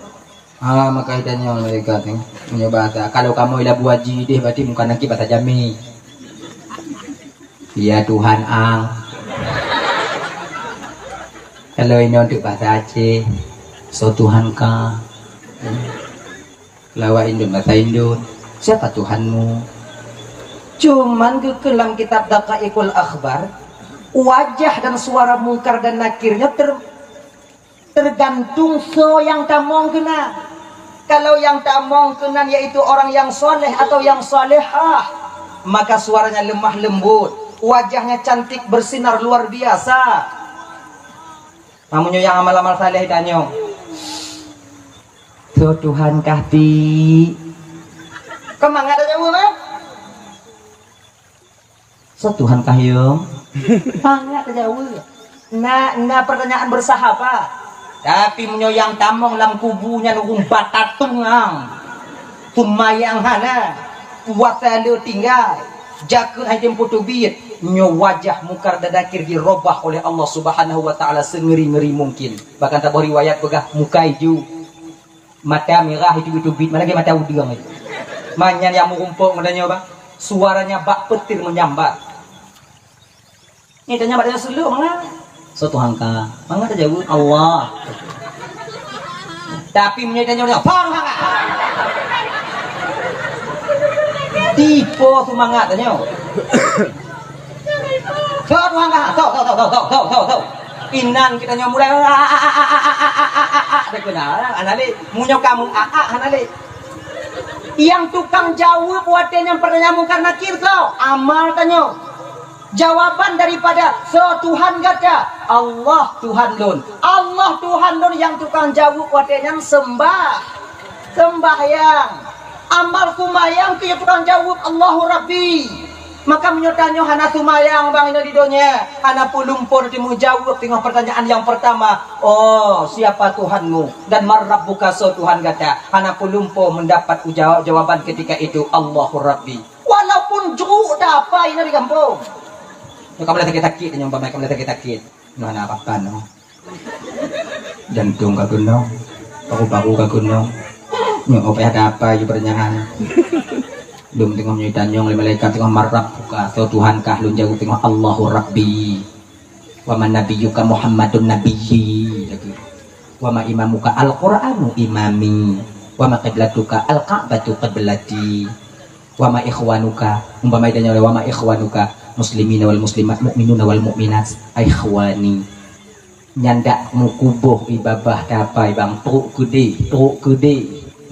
Maka itanya malaikat ni punya bahasa. Kalau kamu ilah buaji deh berarti muka nak bahasa Jami. Ya Tuhan ang. Kalau ini untuk bahasa Aceh. So Tuhan ka. Lawa Indon bahasa Indon. Siapa Tuhanmu? Cuman ke dalam kitab Daqaiqul Akhbar, wajah dan suara mungkar dan nakirnya tergantung so yang tamong kena. Kalau yang tamong kena yaitu orang yang soleh atau yang solehah, maka suaranya lemah lembut, wajahnya cantik bersinar luar biasa. Namunnya yang amal-amal saleh tanya, so Tuhan kahti kemang ada jauh mah so Tuhan kahyong banget jauh nah pertanyaan bersahabat tapi menyoyang tamong lam kubunya nunggu batatungang tumayang hana watalo tinggal jakun hajem putubit nyo wajah mungkar dan nakir dirobah oleh Allah Subhanahu wa taala sengeri-ngeri mungkin. Bahkan tak riwayat begah muka hijau mata merah itu bit mana lagi mata udang itu manyan yang mengumpul ngadanya bang suaranya bak petir menyambar ini tanya badanya selu mana suatu hangka mana ada jauh Allah tapi menyitanya bang hangka tipe semangat tanya suatu hangka tahu inan kita mulai ada kenalan anale munyo kamu anale yang tukang jawab buatin yang pertanyaan mungkar nakir kau amal tanyo jawaban daripada so Tuhan gata Allah Tuhan lun yang tukang jawab buatin yang sembahyang amal kumayang tu yang tukang jawab Allahu Rabbi. Maka menyertanya hana sumayang bang ini di dunia hana pulumpur timu jawab tengok pertanyaan yang pertama oh siapa Tuhanmu dan marrabbuka so Tuhan kata hana pulumpur mendapat jawaban ketika itu Allahu Rabbi walaupun jeruk dapat ini di kampung kamu lihat sakit yang umpama kamu lihat sakit mana apa-apa no jantung kagunong paru-paru kagunong nyok ada apa you pertanyaan belum tengok nyuitan yang malaikat tengok marrab buka so Tuhan kah lu jauh tengok Allahu Rabbi wa man nabiyyuka Muhammadun nabiyyi wa ma imamuka al-Qur'anu imami wa ma qiblatuka al-Ka'batu qiblati wa ma ikhwanuka umpama idanya wa ma ikhwanuka muslimina wal muslimat mu'minuna wal mu'minat ikhwani nyandak mukubuh ibabah dapai bang truk gede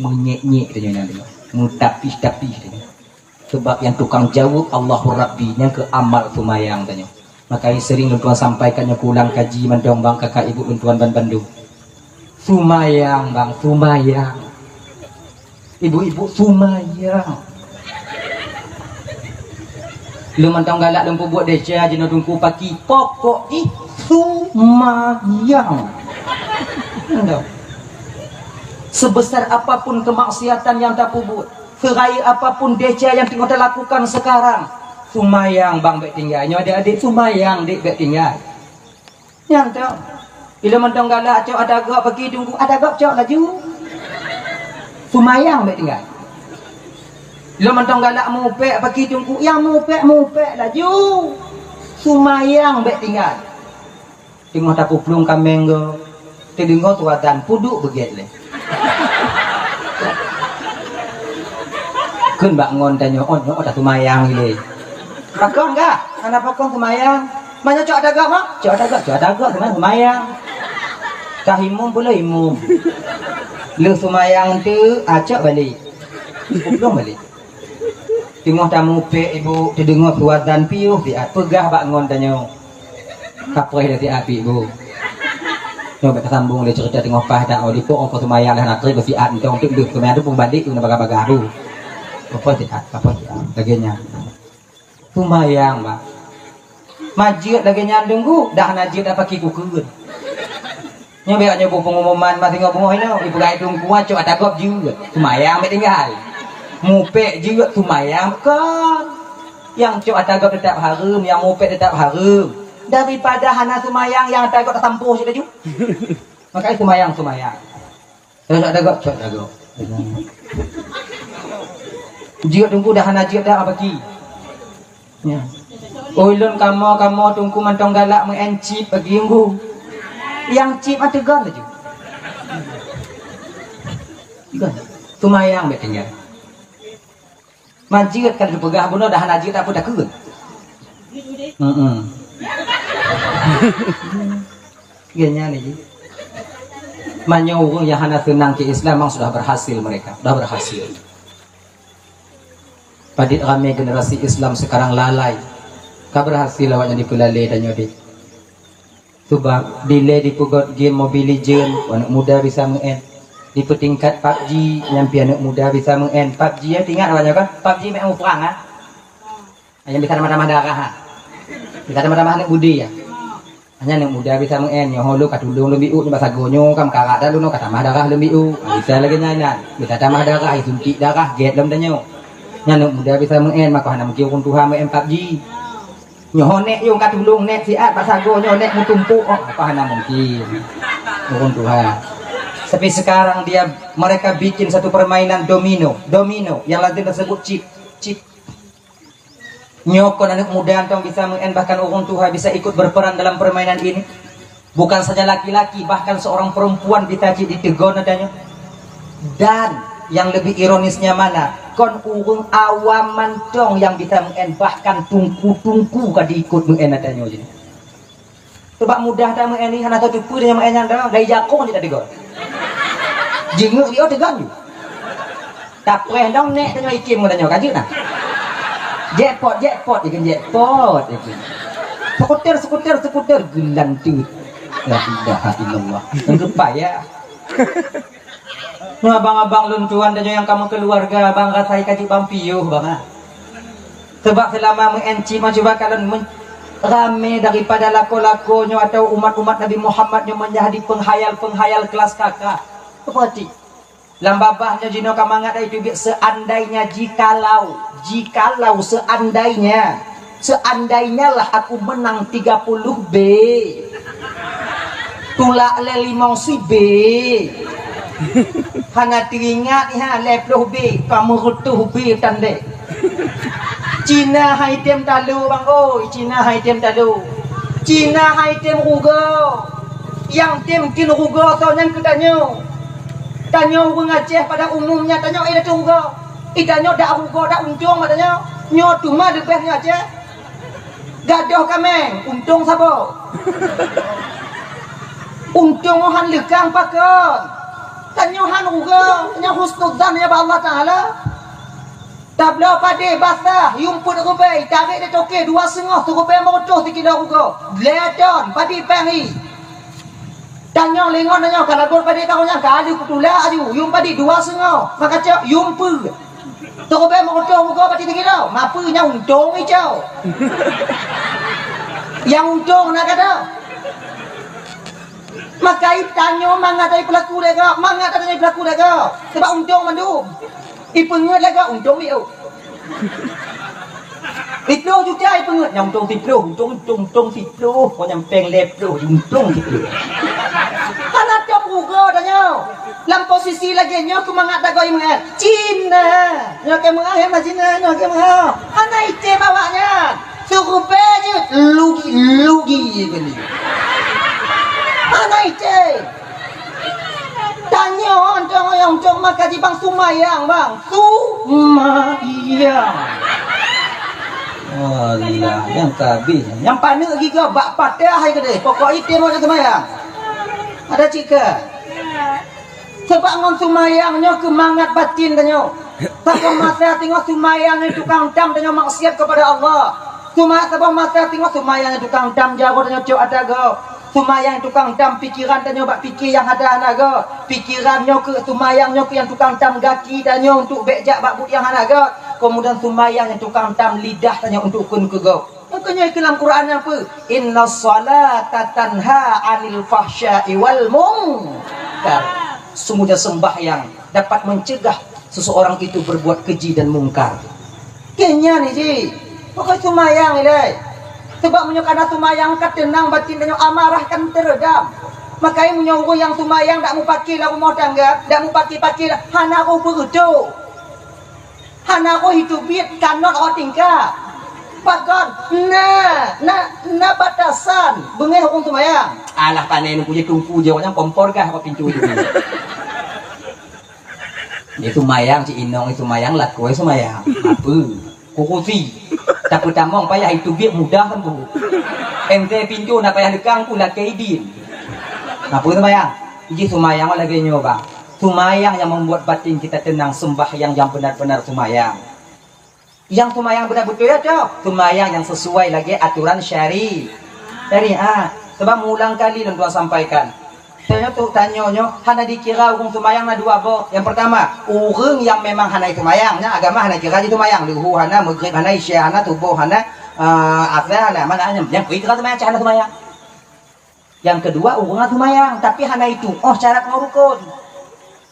menyek-nyek tanya nanti mutapis-tapis sebab yang tukang jawab Allahu Rabbi yang ke amal sumayang tanya makanya sering tuan sampaikannya pulang kaji mendong bang kakak ibu tuan ban Bandung sumayang bang sumayang ibu-ibu sumayang lu mentong galak lumpu buat deja jenuh tungku pagi pokok di sumayang sebesar apapun kemaksiatan yang tak pubut kerai apapun deca yang tengok lakukan sekarang sumayang bang bek tinggalnya ada adik sumayang dek bek tinggal yang tahu bila mentong galak cok ada agak pergi tunggu ada agak cok laju sumayang bek tinggal bila mentong galak mupek pergi tunggu yang mupek laju sumayang bek tinggal tengok tapu pelung kameng go tengok tuatan puduk begitu kun bangun tanya on ada sumayang ini pakon enggak anak pakon sumayang mana cok ada gak mak cok ada gak dengan sumayang kahimum pula imum lu sumayang tu acak balik belum balik tengok tamu pe ibu terdengar kuatan piuh dia pegah bangun tanya kapoy dari api ibu nyo kita sambung dia cerita tengok pah dak di pok apa semayang dah nak besi at tong tuk duk kemudian tu pun balik tu baga-baga tu apa dia laginya semayang bah majid laginya dengku dah najid dah pakai kukeun nyo beaknya pengumuman masih ngomong ini ibu gai dong kuat cok ada gop juga semayang mek tinggal mupek juga tumayang kan yang cok atagap tetap harum yang mupek tetap harum daripada hana tumayang yang atagap tertampuh sudah juga makanya tumayang terus atagap cok atagap juga tunggu dah hana juga dah apa ki ya ulun kamu tunggu mantong galak mengencip bagi minggu yang cip ategan aja juga tumayang mek tinggal majid kan dipegah bunuh dah najid apa dah keun genya nih manyurung yang hana senang ke Islam memang sudah berhasil mereka sudah berhasil padit ramai generasi Islam sekarang lalai kah berhasil awaknya dipelalai dan nyodi sebab delay dipugot game Mobile Legend anak muda bisa main di petingkat PUBG yang anak muda bisa mengen PUBG ya tinggal banyak kan PUBG memang perang ah yang bisa nama-nama darah bisa nama-nama anak budi ya hanya anak muda bisa mengen yang hulu katulung lebih u bahasa gonyo kam karak dah luno kata mah darah lebih u bisa lagi nanya bisa tambah darah suntik darah get dalam danyo anak muda bisa mengen maka hana mungkin kun Tuhan mengen PUBG nyonek yung katulung nek siat bahasa gonyo nek mutumpuk oh apa hana mungkin kun Tuhan. Tapi sekarang mereka bikin satu permainan domino yang Latin tersebut chip nyokon anak muda antong bisa mengen bahkan orang tua bisa ikut berperan dalam permainan ini bukan saja laki-laki bahkan seorang perempuan bisa ditegon adanya dan yang lebih ironisnya mana kon urung awam mantong yang bisa mengen bahkan tungku kadi ikut mengen adanya jadi sebab mudah dah mengen ini hana satu pun yang mengen dah dari jakong tidak tegon jenguk dia tegan you tak pernah dong nek tanya ikim katanya kaji nah jackpot ikan jackpot skuter gelantung la ilaha illallah untuk payah nu abang-abang luncuan tanya yang kamu keluarga bang rasai kaji bampiuh bang sebab selama mengenci coba kalian rame daripada lako-lakonyo atau umat-umat Nabi Muhammad yang menjadi penghayal kelas kakak seperti lambabahnya jino kamangat itu seandainya jikalau seandainya lah aku menang 30 B tulak le 5 si B hana teringat ha leploh B kamu rutuh B tande Cina hai tem talu bang oi Cina hai tem talu Cina hai tem rugo yang tem kin rugo soalnya katanya tanya orang Aceh pada umumnya tanya ada tunggu tanya dak rugo dak untung katanya nyo cuma lebihnya Aceh gadoh kameng untung sabo untung han lekang pakon tanya han rugo tanya husnudzan ya Allah taala tabla pade basah yumput rubai tarik dia toke 2,5 rubai motor 3 rugo ledon padi pengi tanya lengon tanya kalau gol pada kau nya kali kutula aju yung padi 2,5 maka cak yung pu tu be mau tong ko padi kira mapu nya untung ijau yang untung nak kata maka tanya mangatai pelaku lega mangatai pelaku lega sebab untung mandu ipenget lega untung dia Tiplo juga ipenget yang untung tiplo untung tiplo kau yang peng leplo untung tiplo karena dia buka tanya dalam posisi lagi nyo kumangat tak kau ingat Cina nyo ke mengahem lah Cina nyo ke mengahem karena itu bawanya suruh aja lugi gini karena itu tanya orang yang cuma kaji bang Sumayang Allah yang kabis yang panik lagi ke bak patah hai ke pokok itu mau Sumayang ada cika sebab ngon Sumayang nyo kemangat batin tanya Tabang mata tengok sumayang yang tukang dam dan maksiat kepada Allah. Tabang mata tengok sumayang yang tukang dam jago dan cok ada go. Sumayang tukang dam pikiran dan bak fikir yang ada naga. Pikirannya ke sumayangnya ke yang tukang dam gaki dan untuk bejak bak yang ada go. Kemudian sumayang yang tukang dam lidah tanya untuk kun ke go. Makanya dalam Quran apa? Inna salata tanha 'anil fahsya'i wal munkar. Semudah sembahyang dapat mencegah seseorang itu berbuat keji dan mungkar. Kenya ni ji. Pakai sumayang ni dai. Sebab menyokana sumayang kat tenang batin dan amarah kan teredam. Makanya menyuruh yang sumayang tak mau pakai lah rumah tangga, tak mau pakai lah. Hana ko berudo. Hana ko hidup biat kanot orang tingkah. Pakon, na batasan, bengeh hukum sumayang. Alah panen punya tungku jawabnya kompor kah apa pintu itu. Itu mayang si Inong itu mayang laku itu mayang. Apa? Kukusi. Tapi tamong payah itu biar mudah kan bu. Ente pintu nak payah dekang pula kaidin. Apa itu mayang? Jadi sumayang lagi nyoba. Sumayang yang membuat batin kita tenang, sembahyang yang benar-benar sumayang. Yang sumayang benar-betul ya cok. Sumayang yang sesuai lagi aturan syariah. Sebab mulang kali dan Tuhan sampaikan. Saya tu tanya hana dikira hukum sumayang na dua bo. Yang pertama, orang yang memang hana itu mayangnya agama hana kira itu mayang. Luhu hana maghrib hana isya hana tubuh hana asar hana mana hanya yang kira sumayang cara sumayang. Yang kedua, orang sumayang tapi hana itu syarat ngurukun.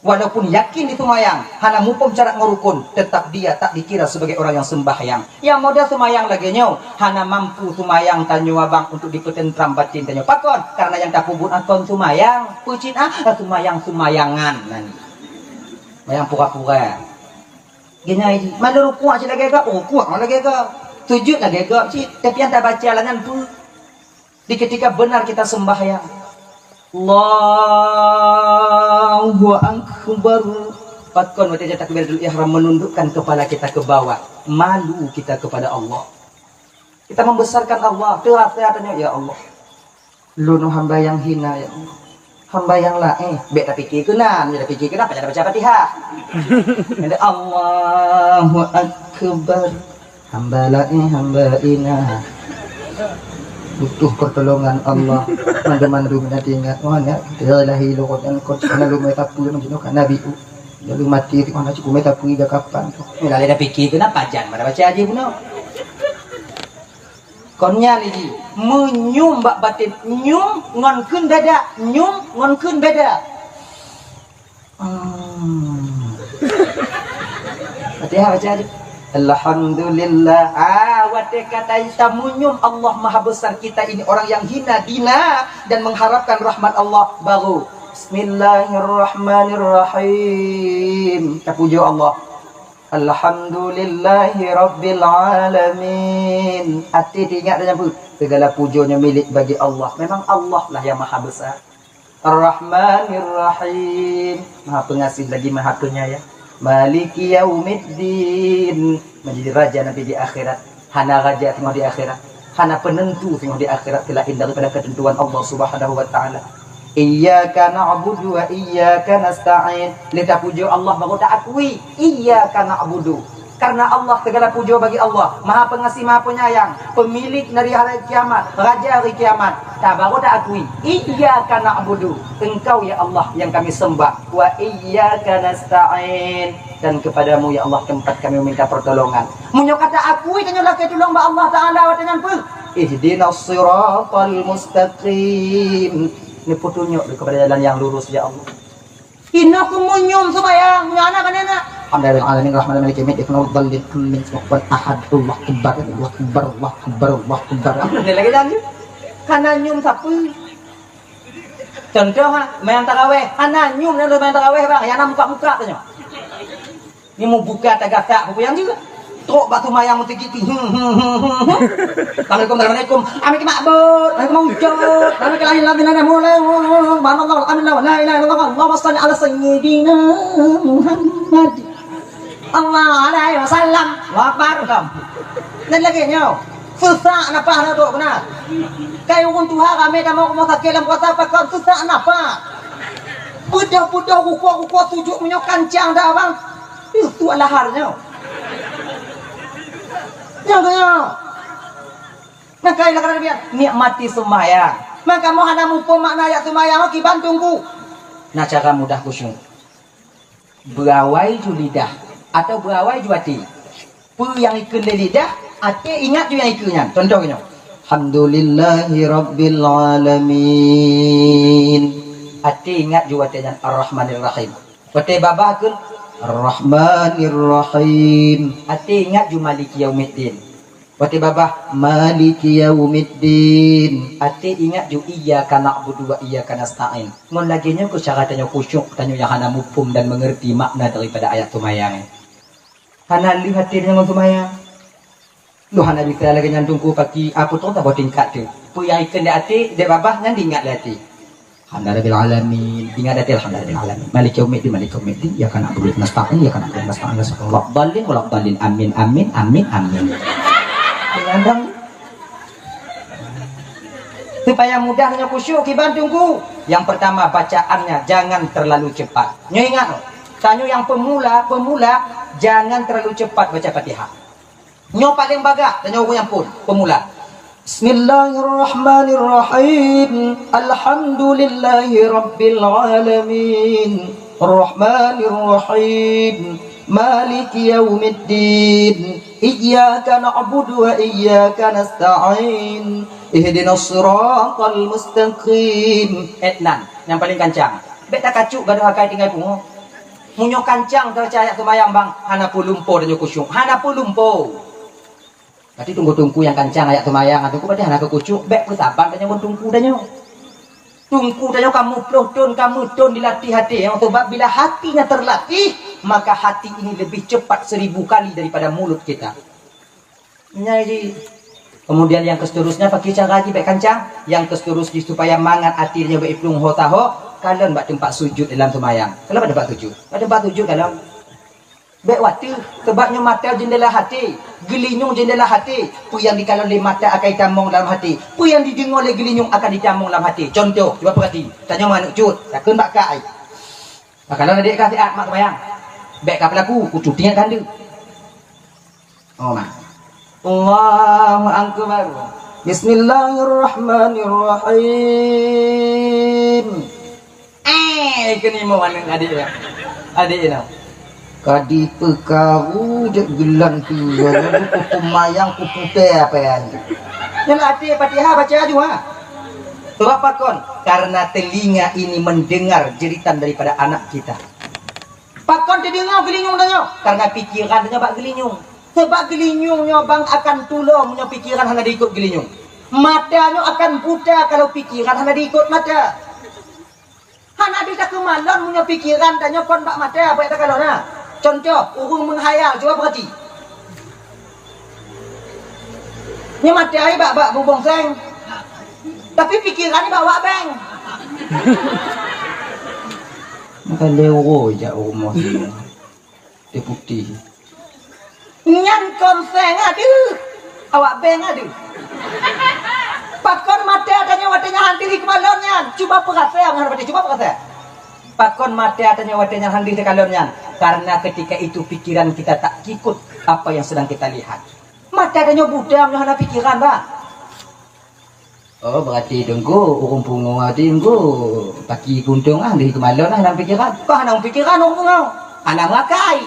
Walaupun yakin itu mayang, hana mupom cara ngurukun, tetap dia tak dikira sebagai orang yang sembahyang. Yang modal semayang lagi nyo, hana mampu sumayang tanyo abang untuk dipetentram batin tanyo pakon, karena yang tak pubun akon sumayang, pucin sumayangan nani. Mayang pura-pura. Gini mana ruku aja lagi ke? Ruku lagi ke? Sujud lagi ke? Tapi yang tak baca langan tu. Di ketika benar kita sembahyang. Allahu Akbar. Pakon waktu takbiratul ihram menundukkan kepala kita ke bawah, malu kita kepada Allah. Kita membesarkan Allah. Ternyata ya Allah. Lu nu hamba yang hina ya Allah. Hamba yang bek tak fikir kena, tak fikir kenapa jangan baca Fatihah. Ada Allahu Akbar. Hamba hamba ina. Butuh pertolongan Allah. Mana-mana rumah tinggal. Mana ilahi luqatan qad kana lumai tapu menjino kan nabi. Lalu mati di mana cukup meta pui dah kapan. Mula ada fikir kenapa jangan mana baca aja puno. Konya ni menyum bak batin nyum ngon kun dada, nyum ngon kun beda. Fatihah baca aja. Alhamdulillah. Wate kata kita munyum Allah maha besar, kita ini orang yang hina dina dan mengharapkan rahmat Allah baru. Bismillahirrahmanirrahim. Kita puji Allah. Alhamdulillahi rabbil alamin. Hati diingat dan nyambut. Segala pujonya milik bagi Allah. Memang Allah lah yang maha besar. Ar-Rahmanir-Rahim. Maha pengasih lagi maha penyayang. Maliki yaumiddin. Menjadi raja nanti di akhirat. Hana raja tengok di akhirat. Hana penentu tengok di akhirat. Kelain daripada ketentuan Allah subhanahu wa ta'ala. Iyyaka na'budu wa iyyaka nasta'in. Lihat puja Allah baru tak akui. Iyyaka na'budu. Karena Allah segala puja bagi Allah. Maha pengasih, maha penyayang. Pemilik dari hari kiamat. Raja hari kiamat. Tak baru tak akui. Iyyaka na'budu. Engkau ya Allah yang kami sembah. Wa iyyaka nasta'in. Dan kepadamu ya Allah tempat kami meminta pertolongan. Munyo kata akui tanyalah ketulung ba Allah Ta'ala wa dengan pun. Ihdinas siratal mustaqim. Ini petunjuk kepada jalan yang lurus ya Allah. Ina kumunyum sumayang nyana kan enak. Alhamdulillah alamin rahman maliki yaumiddin ikhna dhallil min subhan ahad Allah akbar Allah akbar Allah akbar Allah akbar. Ini lagi lanjut. Kana nyum sapu. Contoh main tarawih, ana nyum dan main tarawih bang, yang muka-muka tanya. Ini mau buka tagak apa yang juga. Trok batu mayang untuk gitu. Assalamualaikum warahmatullahi wabarakatuh. Amin ma'bud. Amin mawjud. Amin kelahin ladina mulai. Subhanallah. Amin la ilaha illallah. Allahumma shalli ala sayyidina Muhammad. Allah alaihi wasallam. Akbar kam. Dan lagi nyo. Susah napa na to benar. Kayo kung tuha kami damo mo sa kelam kota pakon susah napa. Budak-budak kuku tujuk menyo kancang dah bang. Itu alaharnya. Jangan. Maka ilah kata dia nikmati sembahyang. Maka mau hana mumpung makna ayat sembahyang ki bantungku. Nah cara mudah khusyuk. Berawai ju lidah atau berawai ju hati. Pu yang ikut lidah, hati ingat ju yang ikutnya. Contohnya. Alhamdulillahi rabbil alamin. Hati ingat ju hatinya Ar-Rahmanir Rahim. Hati babakun Ar-Rahmanir Rahim. Hati ingat ju Maliki Yaumiddin. Wati babah Maliki Yaumiddin. Hati ingat ju iyyaka na'budu wa iyyaka nasta'in. Mun laginya ku syaratnya khusyuk tanya yang hana mufhum dan mengerti makna daripada ayat tumayang. Hana lihat hatinya mun tumayang. Lu hana bisa lagi nyandungku pagi apa tu tak buat tingkat tu. Pu yang ikan di hati de babah ngan ingat hati. Alhamdulillah alamin. Ingat hati alhamdulillah alamin. Maliki Yaumiddin Maliki Yaumiddin iyyaka na'budu wa nasta'in iyyaka na'budu wa nasta'in. Wallahu dhalin amin amin amin amin. Kadang supaya mudahnya khusyuk kibantungku. Yang pertama bacaannya jangan terlalu cepat. Nyo ingat, tanyo yang pemula jangan terlalu cepat baca Fatihah. Nyo paling baga, tanyo yang pun pemula. Bismillahirrahmanirrahim. Alhamdulillahi rabbil alamin. Ar-Rahmanir Rahim. Maliki Yaumiddin. Iyyaka na'budu wa iyyaka nasta'in. Ihdinas siratal mustaqim. Etnan yang paling kancang. Bet tak kacuk gaduh akai tinggal pungo. Munyo kancang tercaya semayang bang. Hana pulumpo dan kusyuk. Hana pulumpo. Berarti tunggu-tunggu yang kancang ayat semayang. Tunggu berarti hana kekucuk. Bet bersabar dan yang tunggu dan nyo. Tunggu dan kamu don dilatih hati. Sebab bila hatinya terlatih, maka hati ini lebih cepat 1000 kali daripada mulut kita. Jadi, kemudian yang seterusnya pakai cara lagi baik kancang. Yang seterusnya supaya mangat hatinya baik plung hotaho. Kalian buat tempat sujud dalam semayang. Kalau ada tempat sujud, ada tempat sujud dalam baik waktu. Sebabnya mata jendela hati, gelinyung jendela hati. Pu yang dikalau oleh mata akan ditamung dalam hati. Pu yang didengar oleh gelinyung akan ditamung dalam hati. Contoh, cuba perhati. Tanya mana cut, takkan bak kai. Kalau ada kasih mak semayang. Baik kapal aku cuti kan dia. Oh mak. Allahu akbar. Bismillahirrahmanirrahim. Kini mau mana adik ya? Adik ya. Kadi pekaru je gelan tu. Kupu mayang kupu apa ya? Yang hati Fatihah baca juga. Sebab apa kon? Karena telinga ini mendengar jeritan daripada anak kita. Pakon didengar gelinyung danyo karena pikiran danyo bak gelinyung. Sebab gelinyungnya bang akan tulung punya pikiran hanya diikut gelinyung. Matanya akan buta kalau pikiran hanya diikut mata. Hana bisa kemalon punya pikiran danyo kon bak mata apa itu kalau na. Contoh, urung menghayal coba perhati. Ni mata ai bak bubong seng. Tapi pikiran ni bawa beng. Maka lewo je umur dia putih. Nyan konseng aduh. Awak beng aduh. Pakon mata adanya watanya handiri kemalonnya. Coba perhatian ngarep coba perhatian. Pakon mata adanya watanya handiri kemalonnya. Karena ketika itu pikiran kita tak ikut apa yang sedang kita lihat. Mata adanya budam yang ada pikiran, Pak. Oh berarti tunggu urung pungung ati tunggu pagi guntung di kemalon dalam pikiran. Kau hana pikiran urung pungung. Hana makai.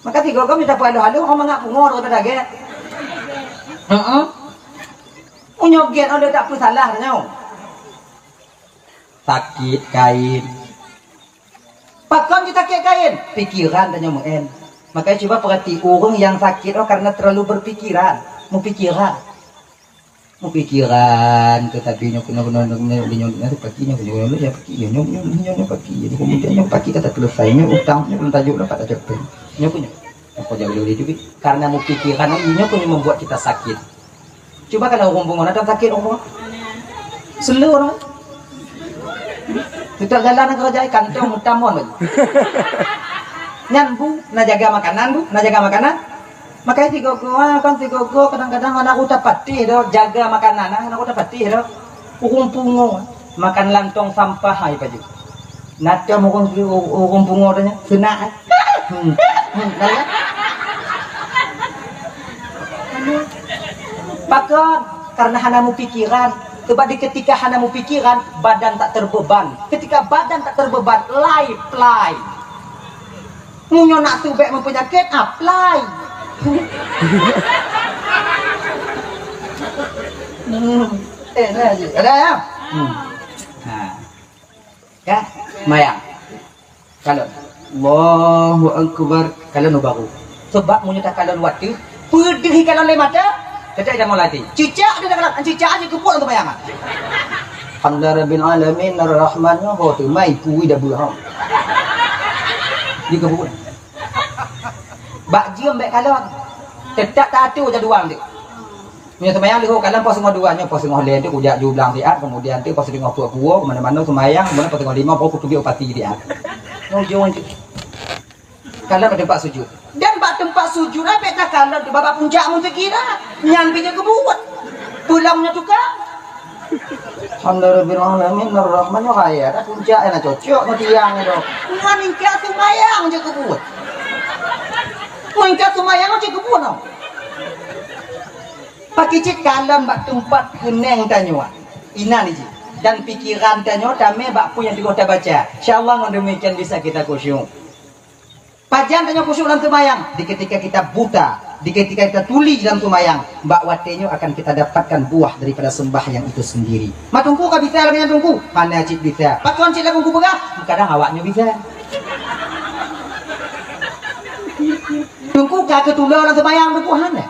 Maka tiga kau minta halu-halu kau mangak pungung atau daget. Unyoget ada tak salah nyo. Sakit kain. Pakon kita sakit kain, pikiran tanya muen. Makanya coba perhati orang yang sakit karena terlalu berpikiran. Mau pikiran tetapi pagi kata selesainya utangnya belum tajuk dapat tajuk punya apa jauh juga karena mau pikiran ini punya membuat kita sakit. Coba kalau orang ada sakit orang seluruh kita jalan kerja kantong utamon nyanbu nak jaga makanan makanya tiga go kadang-kadang anak udah patih do jaga makanan anak udah patih do pungung makan lantong sampah hai baju Nada orang bunga tanya, senang. Nanya. Pakon, karena hanamu pikiran. Sebab di ketika hanamu pikiran, badan tak terbeban. Ketika badan tak terbeban, fly. Munyo nak tubek mempenyakit, fly. Ada ya? Ya, mayang. Kalau Allahu Akbar, kalau nu baru. Sebab munyo tak kalau waktu, pedih kalau le mata. Kita dah mulai ti. Cicak dia dah kalau cicak aja keput untuk mayang. Alhamdulillahirabbil alamin arrahmanir rahim. Tu mai kui dah buah. Dia keput. Bak jiam baik kalau tetap tak tu jaduang dia. Punya semayang dia kalau pos tengah duanya pos tengah lain tu kujak jublang dia kemudian tu pos tengah puak-puak mana-mana semayang kemudian pos tengah 5 pos tu upati dia. No jauh tu. Kalau ada tempat sujud. Dan bak tempat sujud apa tak kalau di babak puncak mun sekira nyampinya kebuat. Tulangnya tukar. Alhamdulillahirabbil alamin arrahmanir rahim. Ada puncak enak cocok no tiang tu. Nganingka semayang je kebuat. Nganingka semayang je kebuat no. Pakai cik kalam bak tempat keneng tanya. Ina ni cik. Dan pikiran tanya dame bak pun yang kita baca. Insyaallah dengan demikian bisa kita khusyuk. Pajan tanya khusyuk dalam semayang. Di ketika kita buta, di ketika kita tuli dalam semayang, mbak watenyo akan kita dapatkan buah daripada sembahyang itu sendiri. Matungku kah bisa lagi tungku? Mana cik bisa? Patuan cik lagu berah? Kadang awaknya bisa. Tungku kah ketulah dalam semayang berkuhan ya?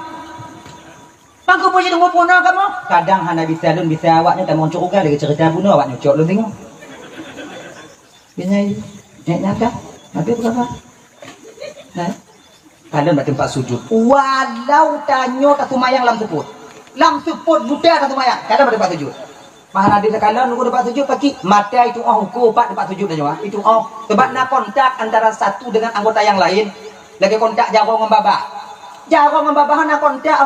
Pangku puji tunggu puno kamu? Kadang hana bisa lun bisa awaknya tak mau cukup kah lagi cerita puno awaknya cok lun tengok. Biasanya nyata, tapi berapa? Nah, kalian berada tempat sujud. Walau tanyo tak sumayang lam seput budak tak sumayang. Kalian berada tempat sujud. Mahal ada kalian nunggu tempat sujud pakai mata itu hukum tempat sujud dan itu sebab nak kontak antara satu dengan anggota yang lain. Lagi kontak jago dengan babah. Jago dengan babah nak kontak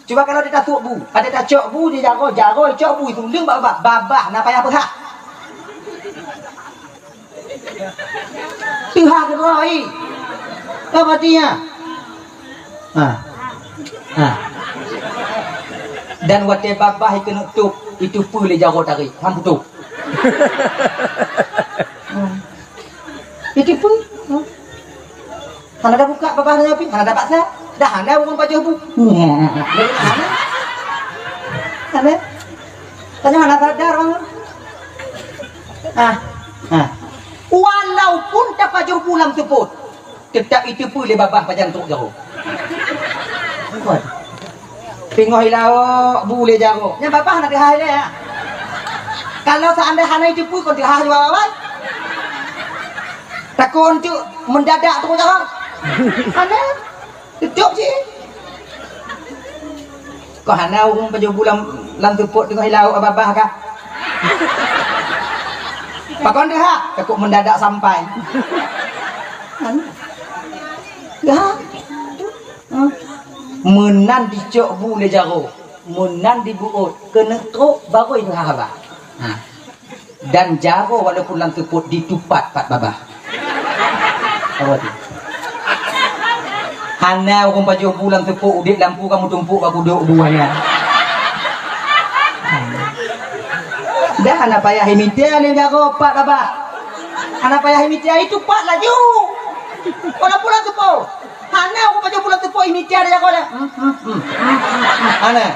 Coba kalau dia tak bu, ada tak cok bu dia jago cok bu itu leng babah nak payah berhak. Tuhan keroi. Apa dia? Dan wate babah kena tutup itu pun le jago tarik hampu tu. Itu pun Hana dah buka babah dah api, hana dapat saya. Dah hana bukan baju bu. Hana. Tanya hana sadar orang. Walaupun tak baju pulang seput. Tetap itu pun le babah pajan tuk jauh. Tengok hilau boleh jauh. Yang babah nak dihai dia. Kalau seandainya hana itu pun kau dihai babah. Takon tu mendadak tu jauh. Hana tutup je. Kau hana orang baju bulan lam tepuk tengok hilau babah kah? Pakon dia takut mendadak sampai. Ya. Menan dicok bu le jaro. Menan dibuut kena truk baru itu haba. Dan jaro walaupun lam tepuk ditupat pat babah. Awak tu. Hana orang baju bulan tepuk udik lampu kamu tumpuk aku duduk buahnya. Dah anak payah himitia ni jago pak babah. Anak payah himitia itu pak laju. Kalau pulang tepuk. Hana aku baju pulang tepuk himitia dia jago dah. Hana.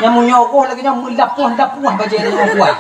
Yang menyogoh lagi yang melapuh baju dia kuat.